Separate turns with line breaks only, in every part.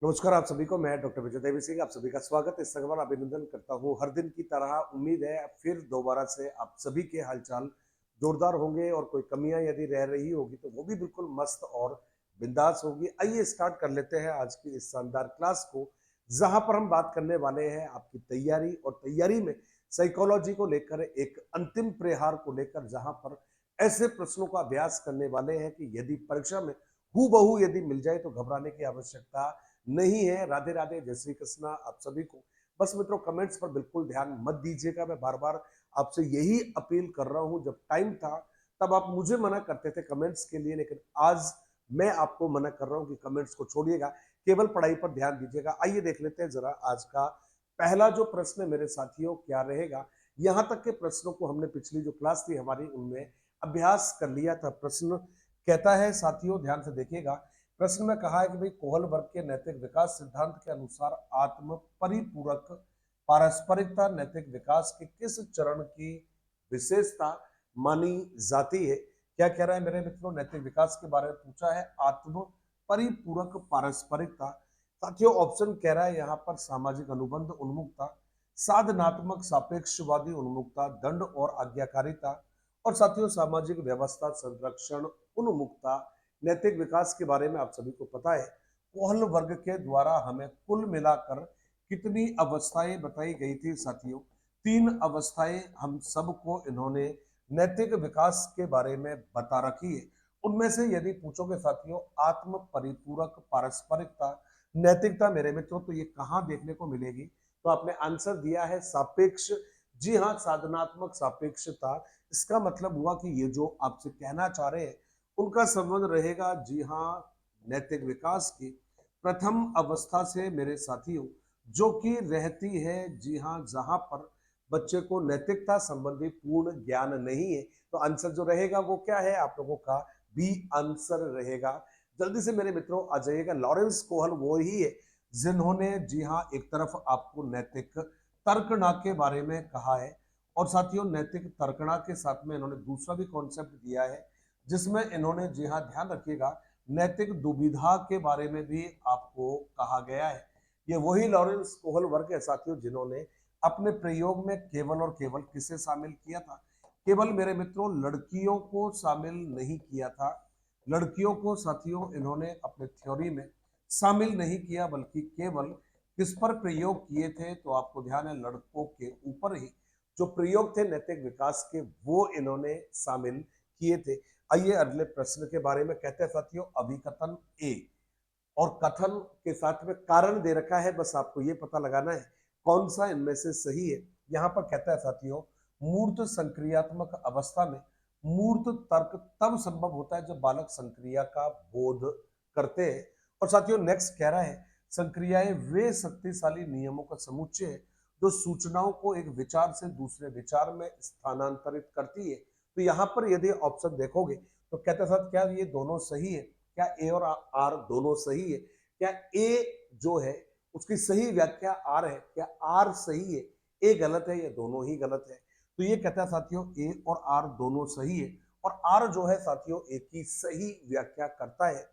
नमस्कार आप सभी को। मैं डॉक्टर विजय देवी सिंह आप सभी का स्वागत इस सगवान अभिनंदन करता हूँ। हर दिन की तरह उम्मीद है फिर दोबारा से आप सभी के हालचाल जोरदार होंगे और कोई कमियां यदि रह रही होगी तो वो भी बिल्कुल मस्त और बिंदास होगी। आइए स्टार्ट कर लेते हैं आज की इस शानदार क्लास को, जहां पर हम बात करने वाले हैं आपकी तैयारी और तैयारी में साइकोलॉजी को लेकर एक अंतिम प्रहार को लेकर, जहां पर ऐसे प्रश्नों का अभ्यास करने वाले हैं कि यदि परीक्षा में हूबहू यदि मिल जाए तो घबराने की आवश्यकता नहीं है। राधे राधे, जय श्री कृष्णा आप सभी को। बस मित्रों, कमेंट्स पर बिल्कुल ध्यान मत दीजिएगा। मैं बार बार आपसे यही अपील कर रहा हूं। जब टाइम था तब आप मुझे मना करते थे कमेंट्स के लिए, लेकिन आज मैं आपको मना कर रहा हूं कि कमेंट्स को छोड़िएगा, केवल पढ़ाई पर ध्यान दीजिएगा। आइए देख लेते हैं जरा आज का पहला जो प्रश्न है मेरे साथियों, क्या रहेगा। यहां तक के प्रश्नों को हमने पिछली जो क्लास थी हमारी उनमें अभ्यास कर लिया था। प्रश्न कहता है साथियों, ध्यान से देखिएगा। प्रश्न में कहा है कि भाई कोहल वर्ग के नैतिक विकास सिद्धांत के अनुसार आत्म परिपूरक पारस्परिकता नैतिक विकास के किस चरण की विशेषता मानी जाती है। क्या कह रहा है मेरे मित्रों, नैतिक विकास के बारे में पूछा है। आत्म परिपूरक पारस्परिकता, साथियों ऑप्शन कह रहा है यहाँ पर सामाजिक अनुबंध उन्मुखता, साधनात्मक सापेक्षवादी उन्मुखता, दंड और आज्ञाकारिता, और साथियों सामाजिक व्यवस्था संरक्षण उन्मुखता। नैतिक विकास के बारे में आप सभी को पता है, कोहल वर्ग के द्वारा हमें कुल मिलाकर कितनी अवस्थाएं बताई गई थी साथियों। 3 अवस्थाएं हम सबको इन्होंने नैतिक विकास के बारे में बता रखी है। उनमें से यदि पूछोगे साथियों आत्म परिपूरक पारस्परिकता नैतिकता मेरे मित्रों, तो ये कहाँ देखने को मिलेगी। तो आपने आंसर दिया है सापेक्ष। जी हाँ, साधनात्मक सापेक्षता। इसका मतलब हुआ कि ये जो आपसे कहना चाह रहे हैं उनका संबंध रहेगा, जी हाँ, नैतिक विकास की प्रथम अवस्था से मेरे साथियों, जो कि रहती है, जी हाँ, जहां पर बच्चे को नैतिकता संबंधी पूर्ण ज्ञान नहीं है। तो आंसर जो रहेगा वो क्या है आप लोगों का, बी आंसर रहेगा। जल्दी से मेरे मित्रों आ जाइएगा। लॉरेंस कोहल वो ही है जिन्होंने, जी हाँ, एक तरफ आपको नैतिक तर्कणा के बारे में कहा है, और साथियों नैतिक तर्कणा के साथ में इन्होंने दूसरा भी कॉन्सेप्ट दिया है, जिसमें इन्होंने, जी हाँ, ध्यान रखिएगा, नैतिक दुविधा के बारे में भी आपको कहा गया है। ये वही लॉरेंस कोहल वर्ग है साथियों जिन्होंने अपने प्रयोग में केवल और केवल किसे शामिल किया था, केवल मेरे मित्रों लड़कियों को शामिल नहीं किया था। लड़कियों को साथियों इन्होंने अपने थ्योरी में शामिल नहीं किया, बल्कि केवल किस पर प्रयोग किए थे, तो आपको ध्यान है लड़कों के ऊपर ही जो प्रयोग थे नैतिक विकास के वो इन्होंने शामिल किए थे। आइए अगले प्रश्न के बारे में कहते हैं साथियों, अभिकथन ए, और कथन के साथ में कारण दे रखा है, बस आपको ये पता लगाना है कौन सा इनमें से सही है। यहां पर कहता है साथियों, मूर्त संक्रियात्मक अवस्था में मूर्त तर्क तब संभव होता है जब बालक संक्रिया का बोध करते हैं। और साथियों नेक्स्ट कह रहा है, संक्रियाएं वे शक्तिशाली नियमों का समुच्चय है जो सूचनाओं को एक विचार से दूसरे विचार में स्थानांतरित करती है। तो यहां पर यदि ऑप्शन देखोगे तो कहते हैं साथ क्या ये दोनों सही है, क्या ए और आर दोनों सही है, क्या ए जो है उसकी सही व्याख्या आर है, क्या आर सही है, ए गलत है, या दोनों ही गलत है। तो ये कहता है साथियों ए और आर दोनों सही है, और आर जो है साथियों ए की सही व्याख्या करता है।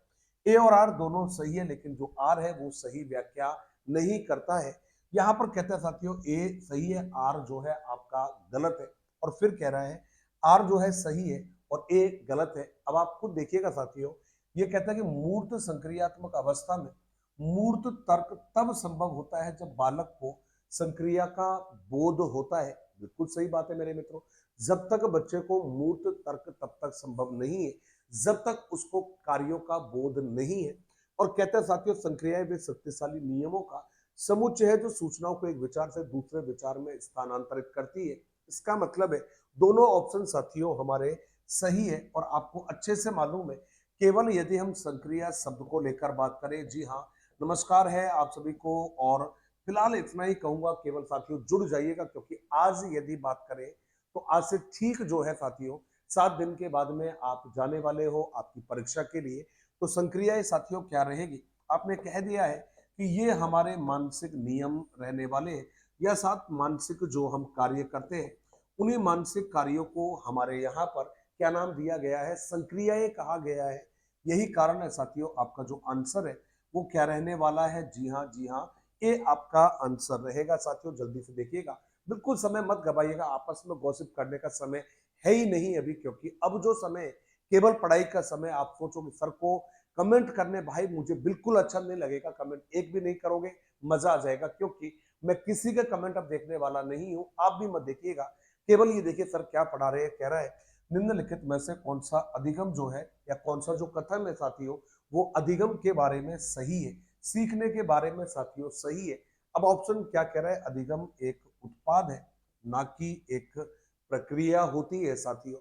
ए और आर दोनों सही है, लेकिन जो आर है वो सही व्याख्या नहीं करता है। यहां पर कहता है साथियों ए सही है, आर जो है आपका गलत है। और फिर कह रहा है आर जो है सही है और ए गलत है। अब आप खुद देखिएगा साथियों, ये कहता है कि मूर्त संक्रियात्मक अवस्था में मूर्त तर्क तब संभव होता है जब बालक को संक्रिया का बोध होता है। बिल्कुल सही बात है मेरे मित्रों। जब तक बच्चे को मूर्त तर्क तब तक संभव नहीं है जब तक उसको कार्यों का बोध नहीं है। और कहते हैं साथियों संक्रियाएं वे शक्तिशाली नियमों का समुच्चय है जो सूचनाओं को एक विचार से दूसरे विचार में स्थानांतरित करती है। इसका मतलब है दोनों ऑप्शन साथियों हमारे सही है। और आपको अच्छे से मालूम है, केवल यदि हम संक्रिया शब्द को लेकर बात करें, जी हाँ, नमस्कार है आप सभी को। और फिलहाल इतना ही कहूंगा, केवल साथियों जुड़ जाइएगा, क्योंकि आज यदि बात करें तो आज से ठीक जो है साथियों 7 दिन के बाद में आप जाने वाले हो आपकी परीक्षा के लिए। तो संक्रियाएं साथियों क्या रहेगी, आपने कह दिया है कि ये हमारे मानसिक नियम रहने वाले हैं, या साथ मानसिक जो हम कार्य करते हैं उन्हीं मानसिक कार्यों को हमारे यहाँ पर क्या नाम दिया गया है, संक्रियाएं कहा गया है। यही कारण है साथियों आपका जो आंसर है वो क्या रहने वाला है? जी हाँ, जी हाँ, ये आपका आंसर रहेगा साथियों। जल्दी से देखिएगा, बिल्कुल समय मत गवाइएगा, आपस में गॉसिप करने का समय है ही नहीं अभी, क्योंकि अब जो समय केवल पढ़ाई का समय। आप सोचोगे सर को कमेंट करने, भाई मुझे बिल्कुल अच्छा नहीं लगेगा, कमेंट एक भी नहीं करोगे, मजा आ जाएगा, क्योंकि मैं किसी का कमेंट अब देखने वाला नहीं हूं, आप भी मत देखिएगा। केवल ये देखिए सर क्या पढ़ा रहे हैं। कह रहा है निम्नलिखित में से कौन सा अधिगम जो है या कौन सा जो कथन है साथियों वो अधिगम के बारे में सही है, सीखने के बारे में साथियों सही है। अब ऑप्शन क्या कह रहा है? अधिगम एक उत्पाद है, ना कि एक प्रक्रिया होती है साथियों।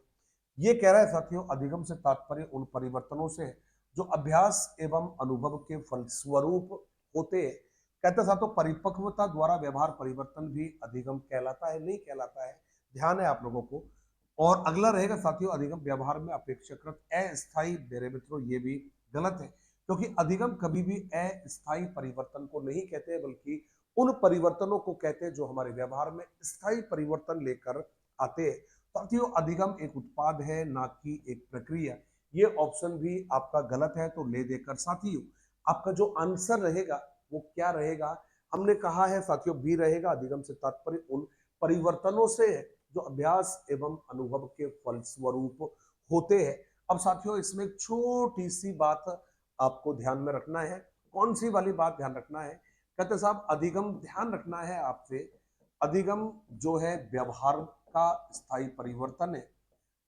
ये कह रहा है साथियों अधिगम से तात्पर्य उन परिवर्तनों से है जो अभ्यास एवं अनुभव के फलस्वरूप होते हैं। कहते हैं साथियों परिपक्वता द्वारा व्यवहार परिवर्तन भी अधिगम कहलाता है, नहीं कहलाता है, ध्यान है आप लोगों को। और अगला रहेगा साथियों अधिगम व्यवहार में अपेक्षाकृत अस्थायी। मेरे मित्रों ये भी गलत है, क्योंकि अधिगम कभी भी अस्थायी परिवर्तन को नहीं कहते, बल्कि उन परिवर्तनों को कहते हैं जो हमारे व्यवहार में स्थायी परिवर्तन लेकर आते हैं। साथियों अधिगम एक उत्पाद है, ना कि एक प्रक्रिया। ये ऑप्शन भी आपका गलत है, तो ले देकर साथियों आपका जो आंसर रहेगा वो क्या रहेगा? हमने कहा है साथियों बी रहेगा, अधिगम से तात्पर्य उन परिवर्तनों से है जो अभ्यास एवं अनुभव के फलस्वरूप होते हैं। अब साथियों इसमें एक छोटी सी बात आपको ध्यान में रखना है। कौन सी वाली बात ध्यान रखना है? कहते साहब अधिगम ध्यान रखना है आपसे, अधिगम जो है व्यवहार का स्थायी परिवर्तन है।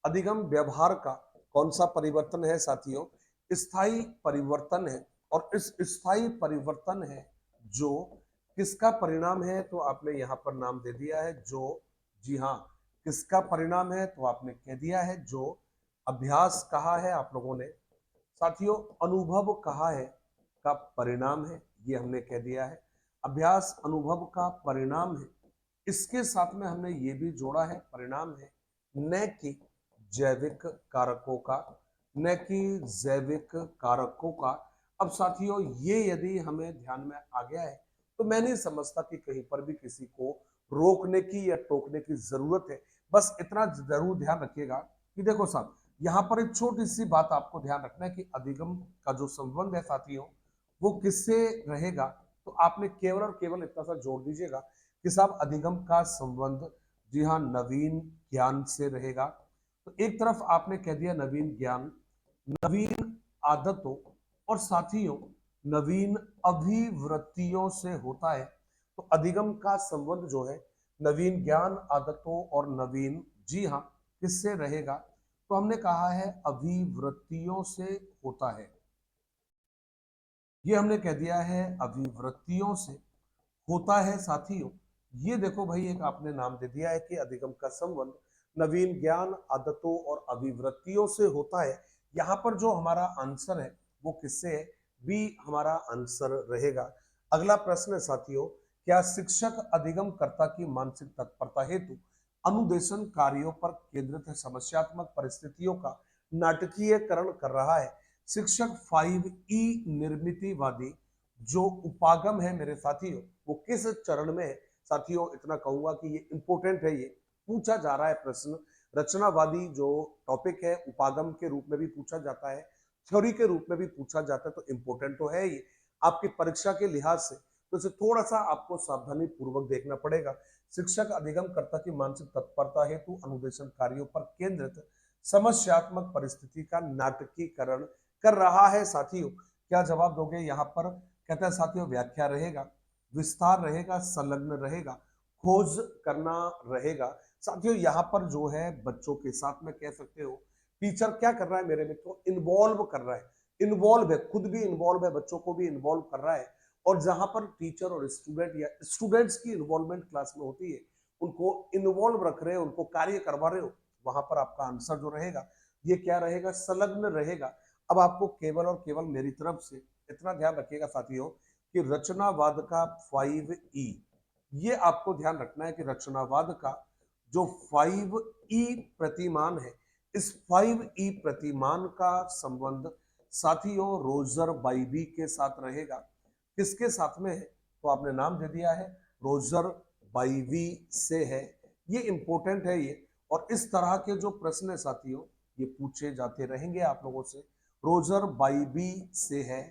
अधिगम व्यवहार का कौन सा परिवर्तन है साथियों? स्थायी परिवर्तन है। और इस स्थायी परिवर्तन है जो किसका परिणाम है? तो आपने यहां पर नाम दे दिया है जो, जी हाँ, किसका परिणाम है? तो आपने कह दिया है जो अभ्यास कहा है आप लोगों ने साथियों, अनुभव कहा है का परिणाम है, ये हमने कह दिया है। अभ्यास अनुभव का परिणाम है। इसके साथ में हमने ये भी जोड़ा है परिणाम है, न कि जैविक कारकों का, न कि जैविक कारकों का। अब साथियों ये यदि हमें ध्यान में आ गया है तो मैं नहीं समझता कि कहीं पर भी किसी को रोकने की या टोकने की जरूरत है। बस इतना जरूर ध्यान रखिएगा कि देखो साहब यहाँ पर एक छोटी सी बात आपको ध्यान रखना है कि अधिगम का जो संबंध है साथियों वो किससे रहेगा। तो आपने केवल और केवल इतना सा जोड़ दीजिएगा कि साहब अधिगम का संबंध, जी हाँ, नवीन ज्ञान से रहेगा। तो एक तरफ आपने कह दिया नवीन ज्ञान, नवीन आदतों और साथियों नवीन अभिवृत्तियों से होता है। तो अधिगम का संबंध जो है नवीन ज्ञान आदतों और नवीन, जी हाँ, किससे रहेगा? तो हमने कहा है अभिवृत्तियों से होता है। ये हमने कह दिया है अभिवृत्तियों से होता है साथियों। ये देखो भाई एक आपने नाम दे दिया है कि अधिगम का संबंध नवीन ज्ञान आदतों और अभिवृत्तियों से होता है। यहाँ पर जो हमारा आंसर है वो किससे है? बी हमारा आंसर रहेगा। अगला प्रश्न है साथियों, क्या शिक्षक अधिगम कर्ता की मानसिक तत्परता हेतु अनुदेशन कार्यों पर केंद्रित समस्यात्मक परिस्थितियों का नाटकीयकरण कर रहा है? शिक्षक 5E निर्मितिवादी जो उपागम है मेरे साथियों वो किस चरण में है? साथियों इतना कहूंगा कि ये इंपोर्टेंट है, ये पूछा जा रहा है प्रश्न। रचनावादी जो टॉपिक है उपागम के रूप में भी पूछा जाता है, थ्योरी के रूप में भी पूछा जाता है, तो इंपोर्टेंट तो है ये आपकी परीक्षा के लिहाज से। तो इसे थोड़ा सा आपको सावधानी पूर्वक देखना पड़ेगा। शिक्षक अधिगम कर्ता की मानसिक तत्परता हेतु अनुदेशन कार्यों पर केंद्रित समस्यात्मक परिस्थिति का नाटकीकरण कर रहा है साथियों। क्या जवाब दोगे यहाँ पर? कहता है साथियों व्याख्या रहेगा, विस्तार रहेगा, संलग्न रहेगा, खोज करना रहेगा। साथियों यहाँ पर जो है बच्चों के साथ में कह सकते हो टीचर क्या कर रहा है मेरे मित्रों? इन्वॉल्व कर रहा है, इन्वॉल्व है, खुद भी इन्वॉल्व है, बच्चों को भी इन्वॉल्व कर रहा है। और जहां पर टीचर और स्टूडेंट या स्टूडेंट्स की इन्वॉल्वमेंट क्लास में होती है, उनको इन्वॉल्व रख रहे हो, उनको कार्य करवा रहे हो, वहां पर आपका आंसर जो रहेगा ये क्या रहेगा? संलग्न रहेगा। अब आपको केवल और केवल मेरी तरफ से इतना ध्यान रखिएगा साथियों कि रचनावाद का 5E, ये आपको ध्यान रखना है कि रचनावाद का जो 5E प्रतिमान है, इस 5E प्रतिमान का संबंध साथियों रोजर बाइबी के साथ रहेगा। किसके साथ में है? तो आपने नाम दे दिया है रोजर बाइबी से है। ये इंपॉर्टेंट है ये, और इस तरह के जो प्रश्न है साथियों ये पूछे जाते रहेंगे आप लोगों से। रोजर बाइबी से है,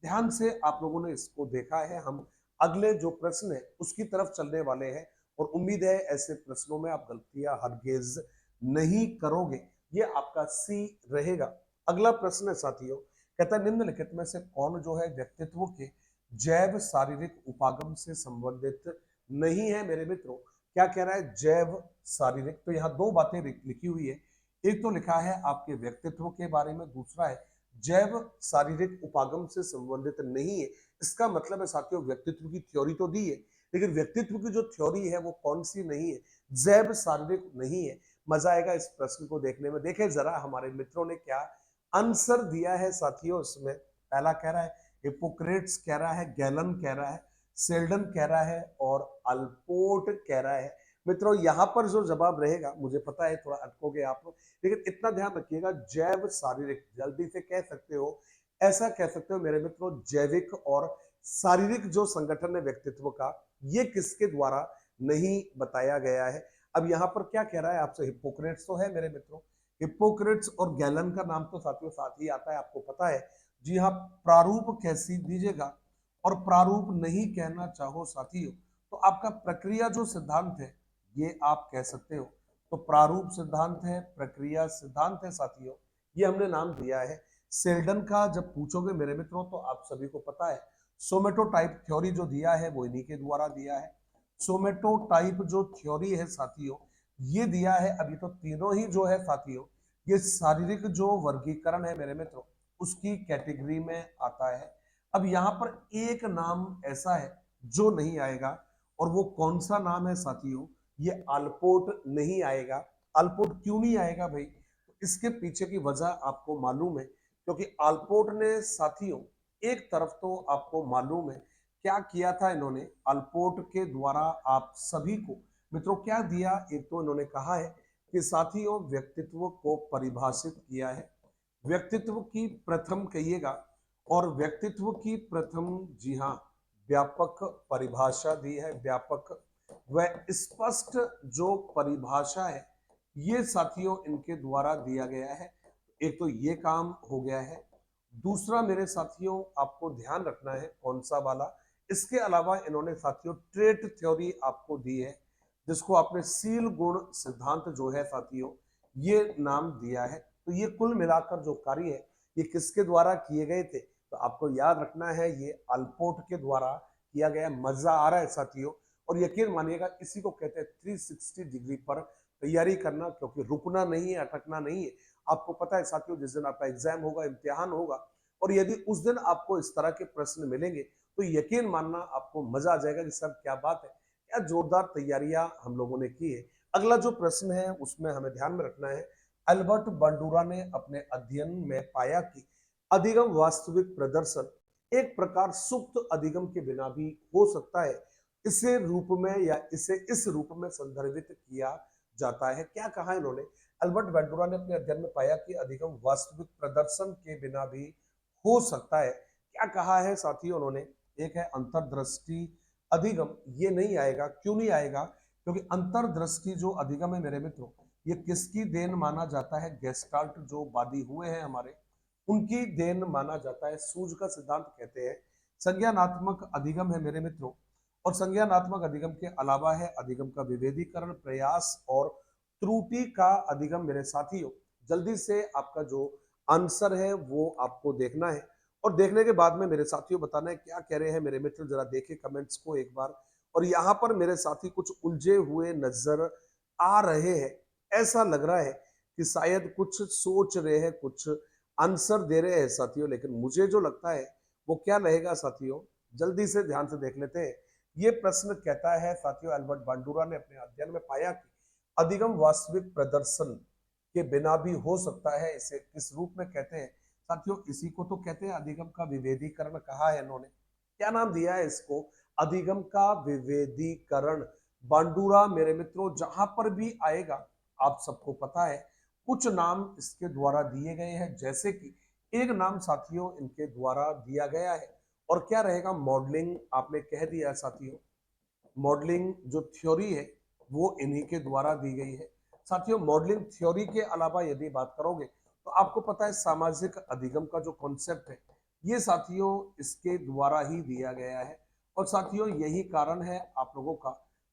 ध्यान से आप लोगों ने इसको देखा है। हम अगले जो प्रश्न है उसकी तरफ चलने वाले हैं और उम्मीद है ऐसे प्रश्नों में आप गलतियां हरगिज नहीं करोगे। ये आपका सी रहेगा। अगला प्रश्न है साथियों, कहता है निम्नलिखित में से कौन जो है व्यक्तित्व के जैव शारीरिक उपागम से संबंधित नहीं है। मेरे मित्रों, क्या कह रहा है? जैव शारीरिक। तो यहाँ दो बातें लिखी हुई है। एक तो लिखा है आपके व्यक्तित्व के बारे में, दूसरा है जैव शारीरिक उपागम से संबंधित नहीं है। इसका मतलब है साथियों, व्यक्तित्व की थ्योरी तो दी है, लेकिन व्यक्तित्व की जो थ्योरी है वो कौन सी नहीं है? जैव शारीरिक नहीं है। मजा आएगा इस प्रश्न को देखने में। देखें जरा हमारे मित्रों ने क्या आंसर दिया है साथियों। उसमें पहला कह रहा है हिप्पोक्रेट्स, कह रहा है गैलन, कह रहा है सेल्डन, कह रहा है और अल्पोर्ट कह रहा है। मित्रों यहाँ पर जो जवाब रहेगा, मुझे पता है थोड़ा अटकोगे आप, लेकिन इतना ध्यान रखिएगा, जैव शारीरिक जल्दी से कह सकते हो, ऐसा कह सकते हो मेरे मित्रों, जैविक और शारीरिक जो संगठन है व्यक्तित्व का, ये किसके द्वारा नहीं बताया गया है। अब यहाँ पर क्या कह रहा है आपसे? हिप्पोक्रेट्स तो है मेरे मित्रों, हिप्पोक्रेट्स और गैलन का नाम तो साथियों साथ ही आता है, आपको पता है। जी हाँ, प्रारूप कैसी दीजिएगा और प्रारूप नहीं कहना चाहो साथियों तो आपका प्रक्रिया जो सिद्धांत है ये आप कह सकते हो। तो प्रारूप सिद्धांत है, प्रक्रिया सिद्धांत है साथियों, ये हमने नाम दिया है। सेल्डन का जब पूछोगे मेरे मित्रों तो आप सभी को पता है, सोमेटोटाइप थ्योरी जो दिया है वो इन्हीं के द्वारा दिया है। सोमेटोटाइप जो थ्योरी है साथियों ये दिया है। अभी तो तीनों ही जो है साथियों ये शारीरिक जो वर्गीकरण है मेरे मित्रों उसकी कैटेगरी में आता है। अब यहाँ पर एक नाम ऐसा है जो नहीं आएगा, और वो कौन सा नाम है साथियों? ये अल्पोर्ट नहीं आएगा। अल्पोर्ट क्यों नहीं आएगा भाई? तो इसके पीछे की वजह आपको मालूम है, क्योंकि अल्पोर्ट ने साथियों एक तरफ तो आपको मालूम है क्या किया था इन्होंने अल्पोर्ट के द्वारा आप सभी को मित्रों क्या दिया। एक तो इन्होंने कहा है कि साथियों व्यक्तित्व को परिभाषित किया है, व्यक्तित्व की प्रथम कहिएगा, और व्यक्तित्व की प्रथम, जी हाँ, व्यापक परिभाषा दी है। व्यापक व स्पष्ट जो परिभाषा है ये साथियों इनके द्वारा दिया गया है। एक तो ये काम हो गया है। दूसरा मेरे साथियों आपको ध्यान रखना है कौन सा वाला, इसके अलावा इन्होंने साथियों ट्रेट थ्योरी आपको दी है, जिसको आपने सील गुण सिद्धांत जो है साथियों ये नाम दिया है। तो ये कुल मिलाकर जो कार्य है ये किसके द्वारा किए गए थे? तो आपको याद रखना है ये अल्पोर्ट के द्वारा किया गया। मजा आ रहा है साथियों, और यकीन मानिएगा इसी को कहते हैं 360 डिग्री पर तैयारी करना, क्योंकि रुकना नहीं है, अटकना नहीं है। आपको पता है साथियों जिस दिन आपका एग्जाम होगा, इम्तिहान होगा, और यदि उस दिन आपको इस तरह के प्रश्न मिलेंगे तो यकीन मानना आपको मजा आ जाएगा कि सर क्या बात है, क्या जोरदार तैयारियां हम लोगों ने की है। अगला जो प्रश्न है उसमें हमें ध्यान में रखना है, अल्बर्ट बंडूरा ने अपने अध्ययन में पाया कि अधिगम वास्तविक प्रदर्शन एक प्रकार सुप्त अधिगम के बिना भी हो सकता है। इसे रूप में या इसे इस रूप में संदर्भित किया जाता है। क्या कहा इन्होंने? अल्बर्ट वेंटूरा ने अपने अध्ययन में पाया कि अधिगम वास्तविक प्रदर्शन के बिना भी हो सकता है। क्या कहा है साथियों उन्होंने? एक है अंतर्दृष्टि अधिगम, ये नहीं आएगा। क्यों नहीं आएगा? क्योंकि अंतर्दृष्टि जो अधिगम है मेरे मित्रों ये किसकी देन माना जाता है? गेस्टाल्ट जो वादी हुए हैं हमारे, उनकी देन माना जाता है। सूझ का सिद्धांत कहते हैं। संज्ञानात्मक अधिगम है मेरे मित्रों, और संज्ञानात्मक अधिगम के अलावा है अधिगम का विभेदीकरण, प्रयास और त्रुटि का अधिगम। मेरे साथियों जल्दी से आपका जो आंसर है वो आपको देखना है, और देखने के बाद में मेरे साथियों बताना है क्या कह रहे हैं मेरे मित्र। जरा देखें कमेंट्स को एक बार। और यहाँ पर मेरे साथी कुछ उलझे हुए नजर आ रहे हैं। ऐसा लग रहा है कि शायद कुछ सोच रहे हैं, कुछ आंसर दे रहे हैं साथियों, लेकिन मुझे जो लगता है वो क्या रहेगा साथियों, जल्दी से ध्यान से देख लेते हैं। ये प्रश्न कहता है साथियों, अल्बर्ट बांडुरा ने अपने अध्ययन में पाया कि अधिगम वास्तविक प्रदर्शन के बिना भी हो सकता है। इसे किस रूप में कहते हैं साथियों? इसी को तो कहते हैं अधिगम का विभेदीकरण। कहा है इन्होंने, क्या नाम दिया है इसको? अधिगम का विभेदीकरण। बांडुरा मेरे मित्रों जहां पर भी आएगा आप सबको पता है कुछ नाम इसके द्वारा दिए गए हैं, जैसे कि एक नाम साथियों इनके द्वारा दिया गया है, और क्या रहेगा? मॉडलिंग। आपने कह दिया साथियों, मॉडलिंग जो थ्योरी है वो इन्हीं के द्वारा दी गई है। साथियों मॉडलिंग थ्योरी के अलावा यदि बात करोगे तो आपको पता है सामाजिक अधिगम का जो कॉन्सेप्ट है ये साथियों इसके द्वारा ही दिया गया है। और साथियों यही कारण है आप लोगों का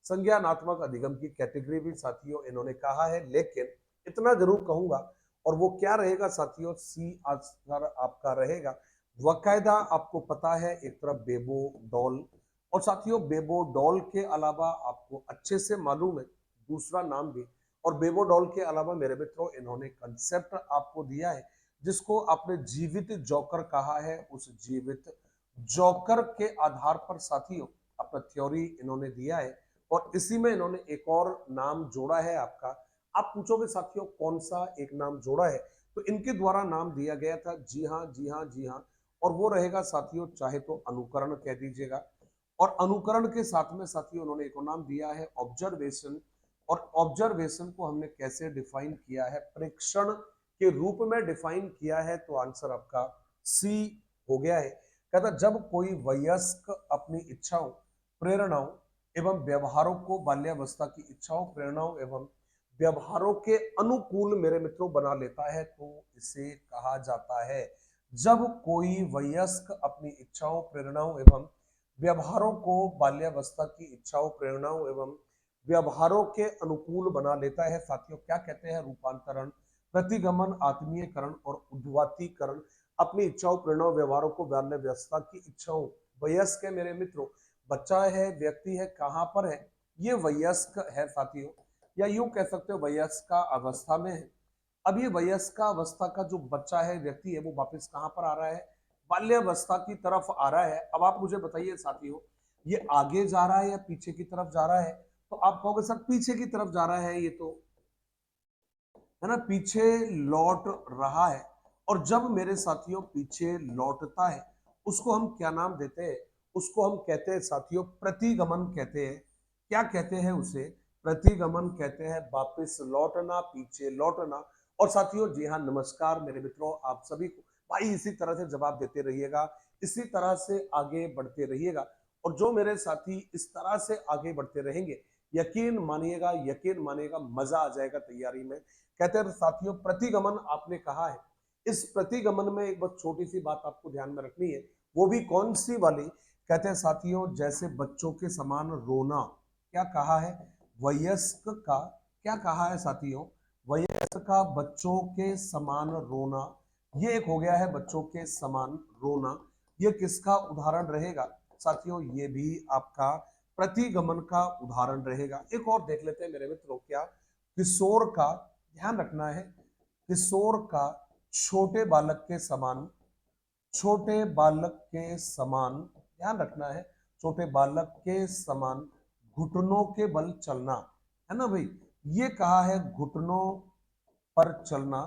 संज्ञानात्मक अधिगम की कैटेगरी भी साथियों इन्होंने कहा है, लेकिन इतना जरूर कहूंगा, और वो क्या रहेगा साथियों, सी आंसर आपका रहेगा। वकायदा आपको पता है एक तरफ बेबो डॉल, और साथियों बेबो डॉल के अलावा आपको अच्छे से मालूम है दूसरा नाम भी, और बेबो डॉल के अलावा मेरे मित्रों इन्होंने कंसेप्ट आपको दिया है जिसको आपने जीवित जोकर कहा है। उस जीवित जोकर के आधार पर साथियों अपना थ्योरी इन्होंने दिया है, और इसी में इन्होंने एक और नाम जोड़ा है आपका। आप पूछोगे साथियों कौन सा एक नाम जोड़ा है, तो इनके द्वारा नाम दिया गया था, जी हाँ जी हाँ जी हाँ, और वो रहेगा साथियों चाहे तो अनुकरण कह दीजिएगा। और अनुकरण के साथ में साथियों उन्होंने एक और नाम दिया है ऑब्जर्वेशन, और ऑब्जर्वेशन को हमने कैसे डिफाइन किया है, प्रेक्षण के रूप में डिफाइन किया है, तो आंसर आपका सी हो गया है। कहता जब कोई वयस्क अपनी इच्छाओं, प्रेरणाओं एवं व्यवहारों को बाल्यावस्था की इच्छाओं, प्रेरणाओं एवं व्यवहारों के अनुकूल मेरे मित्रों बना लेता है, तो इसे कहा जाता है। जब कोई वयस्क अपनी इच्छाओं, प्रेरणाओं एवं व्यवहारों को बाल्यावस्था की इच्छाओं, प्रेरणाओं एवं व्यवहारों के अनुकूल बना लेता है, साथियों क्या कहते हैं, रूपांतरण, प्रतिगमन, आत्मीयकरण और उद्वातीकरण। अपनी इच्छाओं, प्रेरणाओं, व्यवहारों को बाल्यावस्था की इच्छाओं, वयस्क है मेरे मित्रों, बच्चा है, व्यक्ति है, कहां पर है, ये वयस्क है साथियों, या यूं कह सकते हो वयस्क अवस्था में है। अब ये वयस्क अवस्था का जो बच्चा है, व्यक्ति है, वो वापस कहां पर आ रहा है, बाल्यावस्था की तरफ आ रहा है। अब आप मुझे बताइए साथियों, ये आगे जा रहा है या पीछे की तरफ जा रहा है, तो आप कहोगे सर पीछे की तरफ जा रहा है, ये तो है ना, पीछे लौट रहा है। और जब मेरे साथियों पीछे लौटता है, उसको हम क्या नाम देते हैं, उसको हम कहते हैं साथियों प्रतिगमन कहते हैं। क्या कहते हैं उसे, प्रतिगमन कहते हैं, वापस लौटना, पीछे लौटना। और साथियों जी हाँ नमस्कार मेरे मित्रों, आप सभी को भाई इसी तरह से जवाब देते रहिएगा, इसी तरह से आगे बढ़ते रहिएगा, और जो मेरे साथी इस तरह से आगे बढ़ते रहेंगे, यकीन मानिएगा, यकीन मानिएगा, मजा आ जाएगा तैयारी में। कहते हैं साथियों प्रतिगमन आपने कहा है, इस प्रतिगमन में एक बहुत छोटी सी बात आपको ध्यान में रखनी है, वो भी कौन सी वाली, कहते हैं साथियों जैसे बच्चों के समान रोना। क्या कहा है, वयस्क का, क्या कहा है साथियों, वयस्क का बच्चों के समान रोना, ये एक हो गया है बच्चों के समान रोना। ये किसका उदाहरण रहेगा साथियों, ये भी आपका प्रतिगमन का उदाहरण रहेगा। एक और देख लेते हैं मेरे मित्रों, क्या, किशोर का, ध्यान रखना है, किशोर का छोटे बालक के समान, छोटे बालक के समान, ध्यान रखना है, छोटे बालक के समान घुटनों के बल चलना, है ना भाई, ये कहा है घुटनों पर चलना।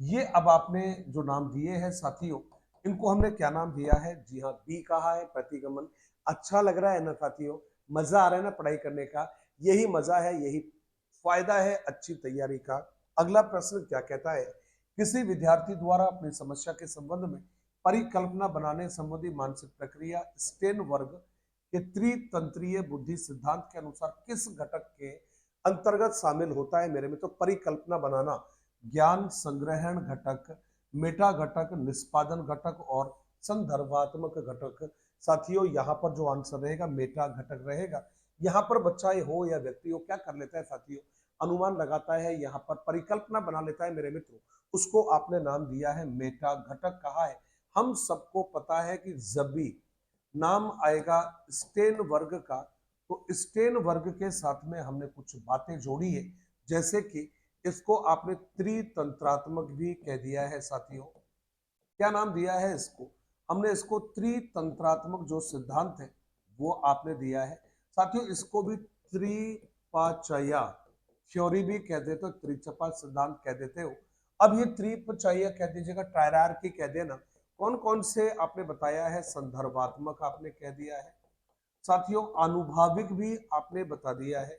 ये अब आपने जो नाम दिए हैं साथियों, इनको हमने क्या नाम दिया है, जी हाँ बी कहा है प्रतिगमन। अच्छा लग रहा है ना साथियों, मजा आ रहा है ना पढ़ाई करने का, यही मजा है, यही फायदा है अच्छी तैयारी का। अगला प्रश्न क्या कहता है, किसी विद्यार्थी द्वारा अपनी समस्या के संबंध में परिकल्पना बनाने संबंधी मानसिक प्रक्रिया स्टेन वर्ग के त्रितंत्रीय बुद्धि सिद्धांत के अनुसार किस घटक के अंतर्गत शामिल होता है मेरे में, तो परिकल्पना बनाना, ज्ञान संग्रहण घटक, मेटा घटक, निष्पादन घटक और संदर्भात्मक घटक। साथियों यहाँ पर जो आंसर रहेगा मेटा घटक रहेगा। यहाँ पर बच्चा हो या व्यक्ति हो क्या कर लेता है साथियों, अनुमान लगाता है, यहाँ पर परिकल्पना बना लेता है मेरे मित्रों, उसको आपने नाम दिया है मेटा घटक कहा है। हम सबको पता है कि जब भी नाम आएगा स्टेन वर्ग का, तो स्टेन वर्ग के साथ में हमने कुछ बातें जोड़ी है, जैसे कि इसको आपने त्रितंत्रात्मक भी कह दिया है साथियों। क्या नाम दिया है इसको, हमने इसको त्रितंत्रात्मक जो सिद्धांत है वो आपने दिया है साथियों। इसको भी त्रिपाचया थ्योरी भी कह देते हो, त्रिचपा सिद्धांत कह देते हो। अब ये त्रिपचया कह दीजिएगा, ट्रायरार्की कह देना। कौन कौन से आपने बताया है, संदर्भात्मक आपने कह दिया है साथियों, आनुभाविक भी आपने बता दिया है,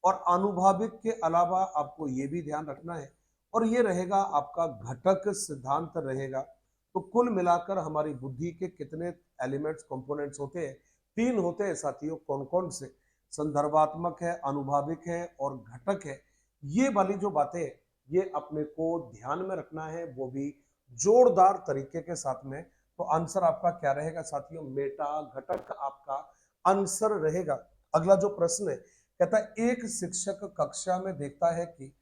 और आनुभाविक के अलावा आपको ये भी ध्यान रखना है, और ये रहेगा आपका घटक सिद्धांत रहेगा। तो कुल मिलाकर हमारी बुद्धि के कितने एलिमेंट्स कंपोनेंट्स होते हैं, तीन होते हैं साथियों, कौन कौन से, संदर्भात्मक है, आनुभाविक है और घटक है। ये वाली जो बातें ये अपने को ध्यान में रखना है, वो भी जोरदार तरीके के साथ में। तो आंसर आपका क्या रहेगा साथियों? मेटा घटक आपका आंसर रहेगा। अगला जो प्रश्न है कहता है एक शिक्षक कक्षा में देखता है कि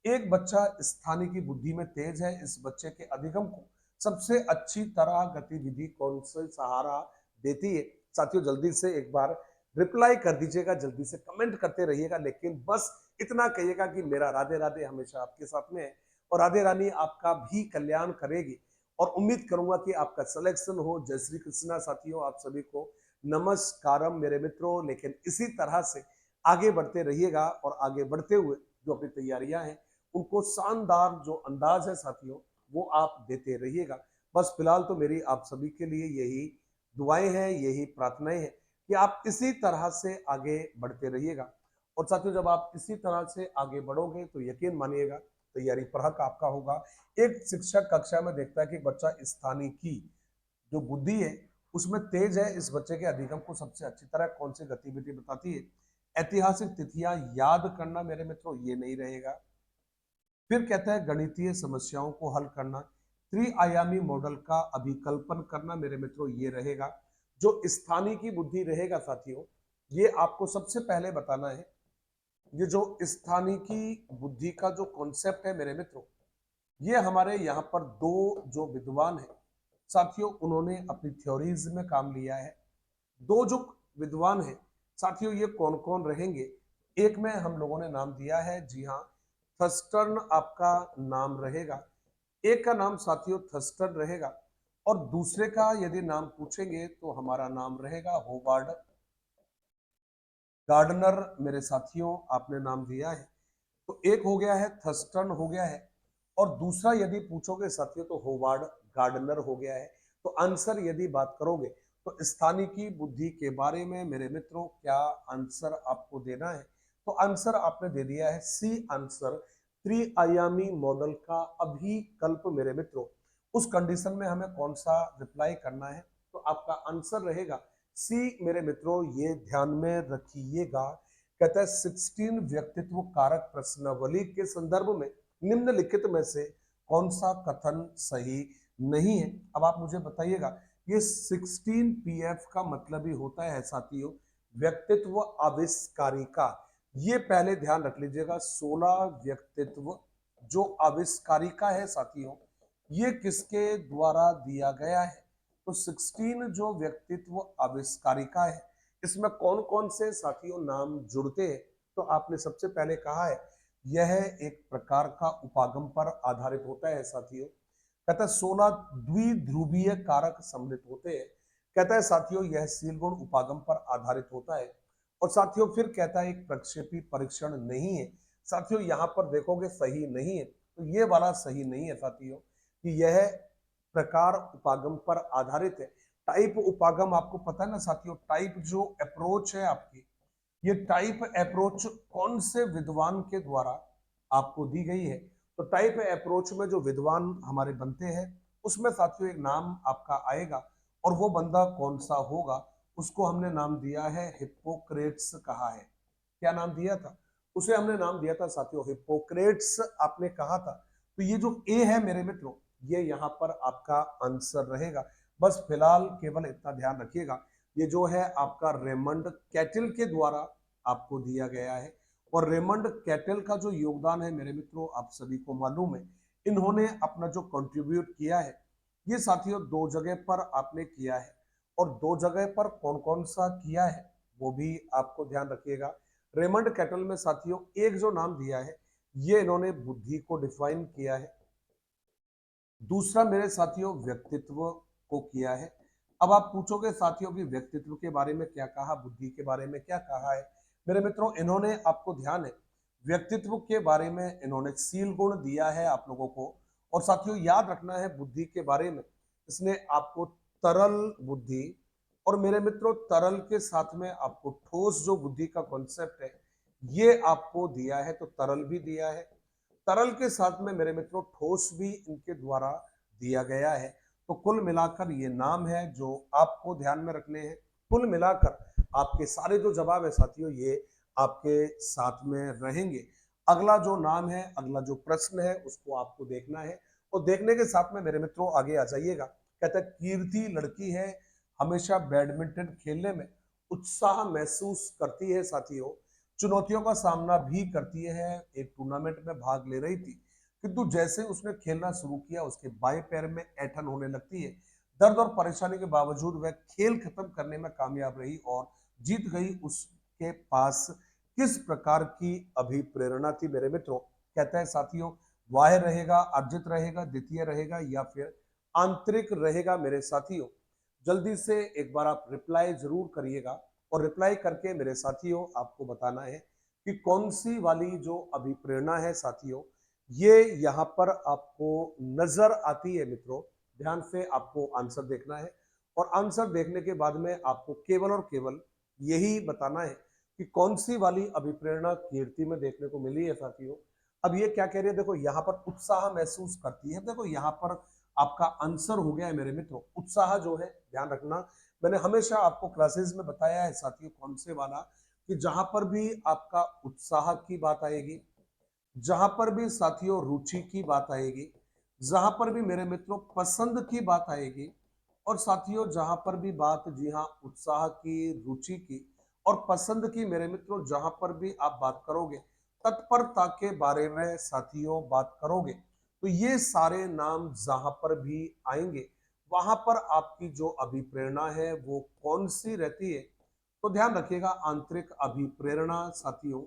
एक बच्चा स्थानीय की बुद्धि में तेज है, इस बच्चे के अधिगम को सबसे अच्छी तरह गतिविधि कौन से सहारा देती है? साथियों जल्दी से एक बार रिप्लाई कर दीजिएगा, जल्दी से कमेंट करते रहिएगा, लेकिन बस इतना कहिएगा कि मेरा राधे राधे हमेशा आपके साथ में है और राधे रानी आपका भी कल्याण करेगी और उम्मीद करूंगा कि आपका सिलेक्शन हो। जय श्री कृष्णा साथियों, आप सभी को नमस्कारम मेरे मित्रों। लेकिन इसी तरह से आगे बढ़ते रहिएगा और आगे बढ़ते हुए जो अपनी तैयारियां हैं उनको शानदार जो अंदाज है साथियों वो आप देते रहिएगा। बस फिलहाल तो मेरी आप सभी के लिए यही दुआएं हैं, यही प्रार्थनाएं हैं कि आप इसी तरह से आगे बढ़ते रहिएगा। और साथियों जब आप इसी तरह से आगे बढ़ोगे तो यकीन मानिएगा तैयारी परहक आपका होगा। एक शिक्षक कक्षा में देखता है कि बच्चा स्थानीय की जो बुद्धि है उसमें तेज है, इस बच्चे के अधिगम को सबसे अच्छी तरह कौन सी गतिविधि बताती है? ऐतिहासिक तिथियां याद करना मेरे मित्रों ये नहीं रहेगा। फिर कहता है गणितीय समस्याओं को हल करना, त्रिआयामी मॉडल का अभिकल्पन करना मेरे मित्रों ये रहेगा। जो स्थानीय की बुद्धि रहेगा साथियों ये आपको सबसे पहले बताना है। ये जो स्थानीय की बुद्धि का जो कॉन्सेप्ट है मेरे मित्रों ये हमारे यहाँ पर दो जो विद्वान हैं साथियों उन्होंने अपनी थ्योरीज में काम लिया है। दो जो विद्वान हैं साथियों ये कौन कौन रहेंगे? एक में हम लोगों ने नाम दिया है, जी हाँ, थर्स्टन आपका नाम रहेगा। एक का नाम साथियों थर्स्टन रहेगा और दूसरे का यदि नाम पूछेंगे तो हमारा नाम रहेगा होवार्ड गार्डनर। मेरे साथियों आपने नाम दिया है तो एक हो गया है थर्स्टन हो गया है और दूसरा यदि पूछोगे साथियों तो होवार्ड गार्डनर हो गया है। तो आंसर यदि बात करोगे तो स्थानीय की बुद्धि के बारे में मेरे मित्रों क्या आंसर आपको देना है? तो आंसर आपने दे दिया है सी आंसर, त्रिआयामी मॉडल का अभिकल्प मेरे मित्रों। उस कंडीशन में हमें कौन सा रिप्लाई करना है? तो आपका आंसर रहेगा सी मेरे मित्रों, ये ध्यान में रखिएगा। कहता है 16 व्यक्तित्व कारक प्रश्नावली के संदर्भ में निम्नलिखित में से कौन सा कथन सही नहीं है? अब आप मुझे बताइएगा ये 16 पीएफ का मतलब ही होता है साथियों व्यक्तित्व आविष्कारिका। ये पहले ध्यान रख लीजिएगा 16 व्यक्तित्व जो आविष्कारिका है साथियों ये किसके द्वारा दिया गया है? तो 16 जो व्यक्तित्व आविष्कारिका है इसमें कौन कौन से साथियों नाम जुड़ते हैं? तो आपने सबसे पहले कहा है यह एक प्रकार का उपागम पर आधारित होता है साथियों। कहता है 16 द्विध्रुवीय कारक सम्मिलित होते हैं। कहता है साथियों यह सील गुण उपागम पर आधारित होता है। और साथियों फिर कहता है एक प्रक्षेपी परीक्षण नहीं है। साथियों यहाँ पर देखोगे सही नहीं है तो ये वाला सही नहीं है साथियों कि यह प्रकार उपागम पर आधारित है। टाइप उपागम आपको पता है ना साथियों, टाइप जो अप्रोच है आपकी ये टाइप अप्रोच कौन से विद्वान के द्वारा आपको दी गई है? तो टाइप अप्रोच में जो विद्वान हमारे बनते हैं उसमें साथियों एक नाम आपका आएगा और वो बंदा कौन सा होगा? उसको हमने नाम दिया है हिप्पोक्रेट्स कहा है। क्या नाम दिया था? उसे हमने नाम दिया था साथियों हिप्पोक्रेट्स आपने कहा था। तो ये जो ए है मेरे मित्रों ये यहाँ पर आपका आंसर रहेगा। बस फिलहाल केवल इतना ध्यान रखिएगा ये जो है आपका रेमंड कैटल के द्वारा आपको दिया गया है। और रेमंड कैटल का जो योगदान है मेरे मित्रों आप सभी को मालूम है। इन्होंने अपना जो कंट्रीब्यूट किया है ये साथियों दो जगह पर आपने किया है और दो जगह पर कौन कौन सा किया है वो भी आपको ध्यान रखिएगा। रेमंड कैटल में साथियों एक जो नाम दिया है ये इन्होंने बुद्धि को डिफाइन किया है, दूसरा मेरे साथियों व्यक्तित्व को किया है। अब आप पूछोगे साथियों कि व्यक्तित्व के बारे में क्या कहा, बुद्धि के बारे में क्या कहा है? मेरे मित्रों इन्होंने आपको ध्यान है व्यक्तित्व के बारे में इन्होंने सील गुण दिया है आप लोगों को। और साथियों याद रखना है बुद्धि के बारे में इसने आपको तरल बुद्धि और मेरे मित्रों तरल के साथ में आपको ठोस जो बुद्धि का कॉन्सेप्ट है ये आपको दिया है। तो तरल भी दिया है, तरल के साथ में मेरे मित्रों ठोस भी इनके द्वारा दिया गया है। तो कुल मिलाकर ये नाम है जो आपको ध्यान में रखने हैं। कुल मिलाकर आपके सारे जो जवाब है साथियों ये आपके साथ में रहेंगे। अगला जो नाम है, अगला जो प्रश्न है उसको आपको देखना है और देखने के साथ में मेरे मित्रों आगे आ जाइएगा। कहता है कीर्ति लड़की है, हमेशा बैडमिंटन खेलने में उत्साह महसूस करती है साथियों, चुनौतियों का सामना भी करती है। एक टूर्नामेंट में भाग ले रही थी, किंतु जैसे उसने खेलना शुरू किया उसके बाएं पैर में ऐंठन होने लगती है। दर्द और परेशानी के बावजूद वह खेल खत्म करने में कामयाब रही और जीत गई। उसके पास किस प्रकार की अभिप्रेरणा थी मेरे मित्रों? कहता है साथियों, बाह्य रहेगा, अर्जित रहेगा, द्वितीय रहेगा या फिर आंतरिक रहेगा मेरे साथियों? जल्दी से एक बार आप रिप्लाई जरूर करिएगा और रिप्लाई करके मेरे साथियों आपको बताना है कि कौन सी वाली जो अभिप्रेरणा है साथियों, ये यहाँ पर आपको नजर आती है मित्रों। ध्यान से आपको आंसर देखना है और आंसर देखने के बाद में आपको केवल और केवल यही बताना है कि कौन सी वाली अभिप्रेरणा कीर्ति में देखने को मिली है साथियों। अब ये क्या कह रही है, देखो यहाँ पर उत्साह महसूस करती है। देखो यहाँ पर आपका आंसर हो गया है मेरे मित्रों, उत्साह जो है, ध्यान रखना मैंने हमेशा आपको क्लासेस में बताया है साथियों कौन से वाला, कि जहां पर भी आपका उत्साह की बात आएगी, जहां पर भी साथियों रुचि की बात आएगी, जहां पर भी मेरे मित्रों पसंद की बात आएगी, और साथियों जहां पर भी बात, जी हाँ, उत्साह की, रुचि की और पसंद की मेरे मित्रों जहां पर भी आप बात करोगे, तत्परता के बारे में साथियों बात करोगे, तो ये सारे नाम जहां पर भी आएंगे वहां पर आपकी जो अभिप्रेरणा है वो कौन सी रहती है? तो ध्यान रखिएगा, आंतरिक अभिप्रेरणा साथियों,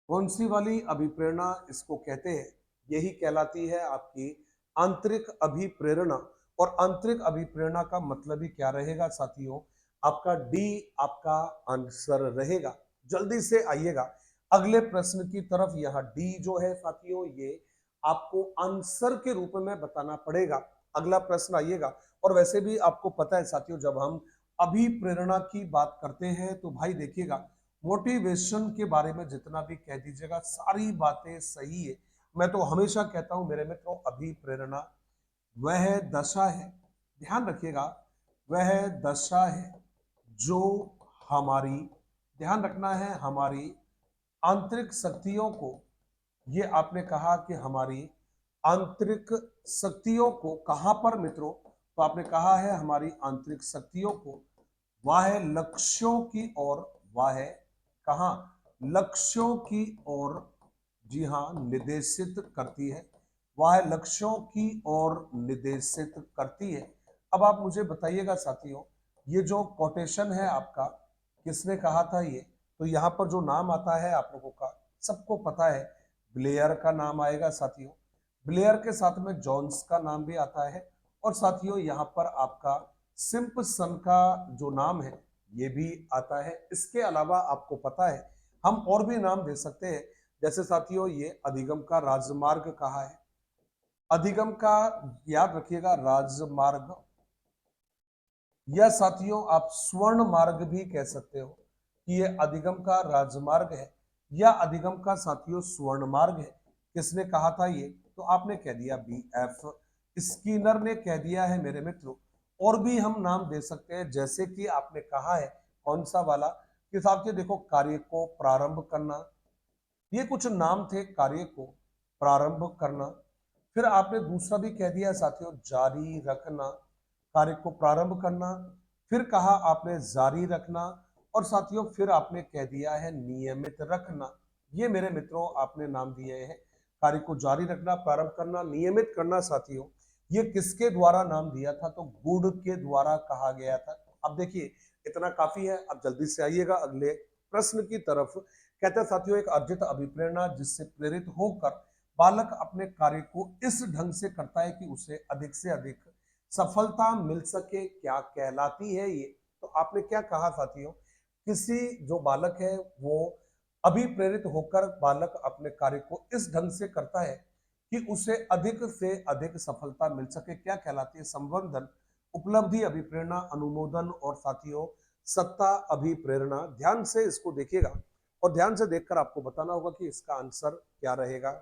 कौन सी वाली अभिप्रेरणा इसको कहते हैं? यही कहलाती है आपकी आंतरिक अभिप्रेरणा। और आंतरिक अभिप्रेरणा का मतलब ही क्या रहेगा साथियों? आपका डी आपका आंसर रहेगा। जल्दी से आइएगा अगले प्रश्न की तरफ। यहाँ डी जो है साथियों, ये आपको आंसर के रूप में बताना पड़ेगा। अगला प्रश्न आइएगा। और वैसे भी आपको पता है साथियों, जब हम अभिप्रेरणा की बात करते हैं तो भाई देखिएगा, मोटिवेशन के बारे में जितना भी कह दीजिएगा सारी बातें सही है। मैं तो हमेशा कहता हूं मेरे मित्रों, अभिप्रेरणा वह दशा है, ध्यान रखिएगा, वह दशा है जो हमारी, ध्यान रखना है, हमारी आंतरिक शक्तियों को, ये आपने कहा कि हमारी आंतरिक शक्तियों को कहां पर मित्रों? तो आपने कहा है हमारी आंतरिक शक्तियों को वह लक्ष्यों की ओर, वह कहां? लक्ष्यों की ओर, जी हां, निर्देशित करती है। वह लक्ष्यों की ओर निर्देशित करती है। अब आप मुझे बताइएगा साथियों, ये जो कोटेशन है आपका, किसने कहा था ये? तो यहाँ पर जो नाम आता है आप लोगों का सबको पता है, ब्लेयर का नाम आएगा साथियों। ब्लेयर के साथ में जॉन्स का नाम भी आता है। और साथियों यहाँ पर आपका सिम्पसन का जो नाम है ये भी आता है। इसके अलावा आपको पता है हम और भी नाम दे सकते हैं, जैसे साथियों ये अधिगम का राजमार्ग कहा है, अधिगम का, याद रखिएगा, राजमार्ग, या साथियों आप स्वर्ण मार्ग भी कह सकते हो कि ये अधिगम का राजमार्ग है या अधिगम का साथियों स्वर्ण मार्ग है। किसने कहा था ये? तो आपने कह दिया बी एफ स्कीनर ने कह दिया है मेरे मित्रों। और भी हम नाम दे सकते हैं, जैसे कि आपने कहा है कौन सा वाला, कि साथियों देखो, कार्य को प्रारंभ करना, ये कुछ नाम थे, कार्य को प्रारंभ करना। फिर आपने दूसरा भी कह दिया साथियों, जारी रखना, कार्य को प्रारंभ करना। फिर कहा आपने जारी रखना। और साथियों फिर आपने कह दिया है नियमित रखना। ये मेरे मित्रों आपने नाम दिए हैं, कार्य को जारी रखना, प्रारंभ करना, नियमित करना। साथियों ये किसके द्वारा नाम दिया था? तो गुड के द्वारा कहा गया था। अब देखिए इतना काफी है, अब जल्दी से आइएगा अगले प्रश्न की तरफ। कहते हैं साथियों, एक अर्जित अभिप्रेरणा जिससे प्रेरित होकर बालक अपने कार्य को इस ढंग से करता है कि उसे अधिक से अधिक सफलता मिल सके, क्या कहलाती है ये? तो आपने क्या कहा साथियों? किसी जो बालक है वो अभिप्रेरित होकर बालक अपने कार्य को इस ढंग से करता है कि उसे अधिक से अधिक सफलता मिल सके, क्या कहलाती है? संवर्धन, उपलब्धि, अभिप्रेरणा, अनुमोदन और साथियों सत्ता अभिप्रेरणा। ध्यान से इसको देखिएगा और ध्यान से देखकर आपको बताना होगा कि इसका आंसर क्या रहेगा।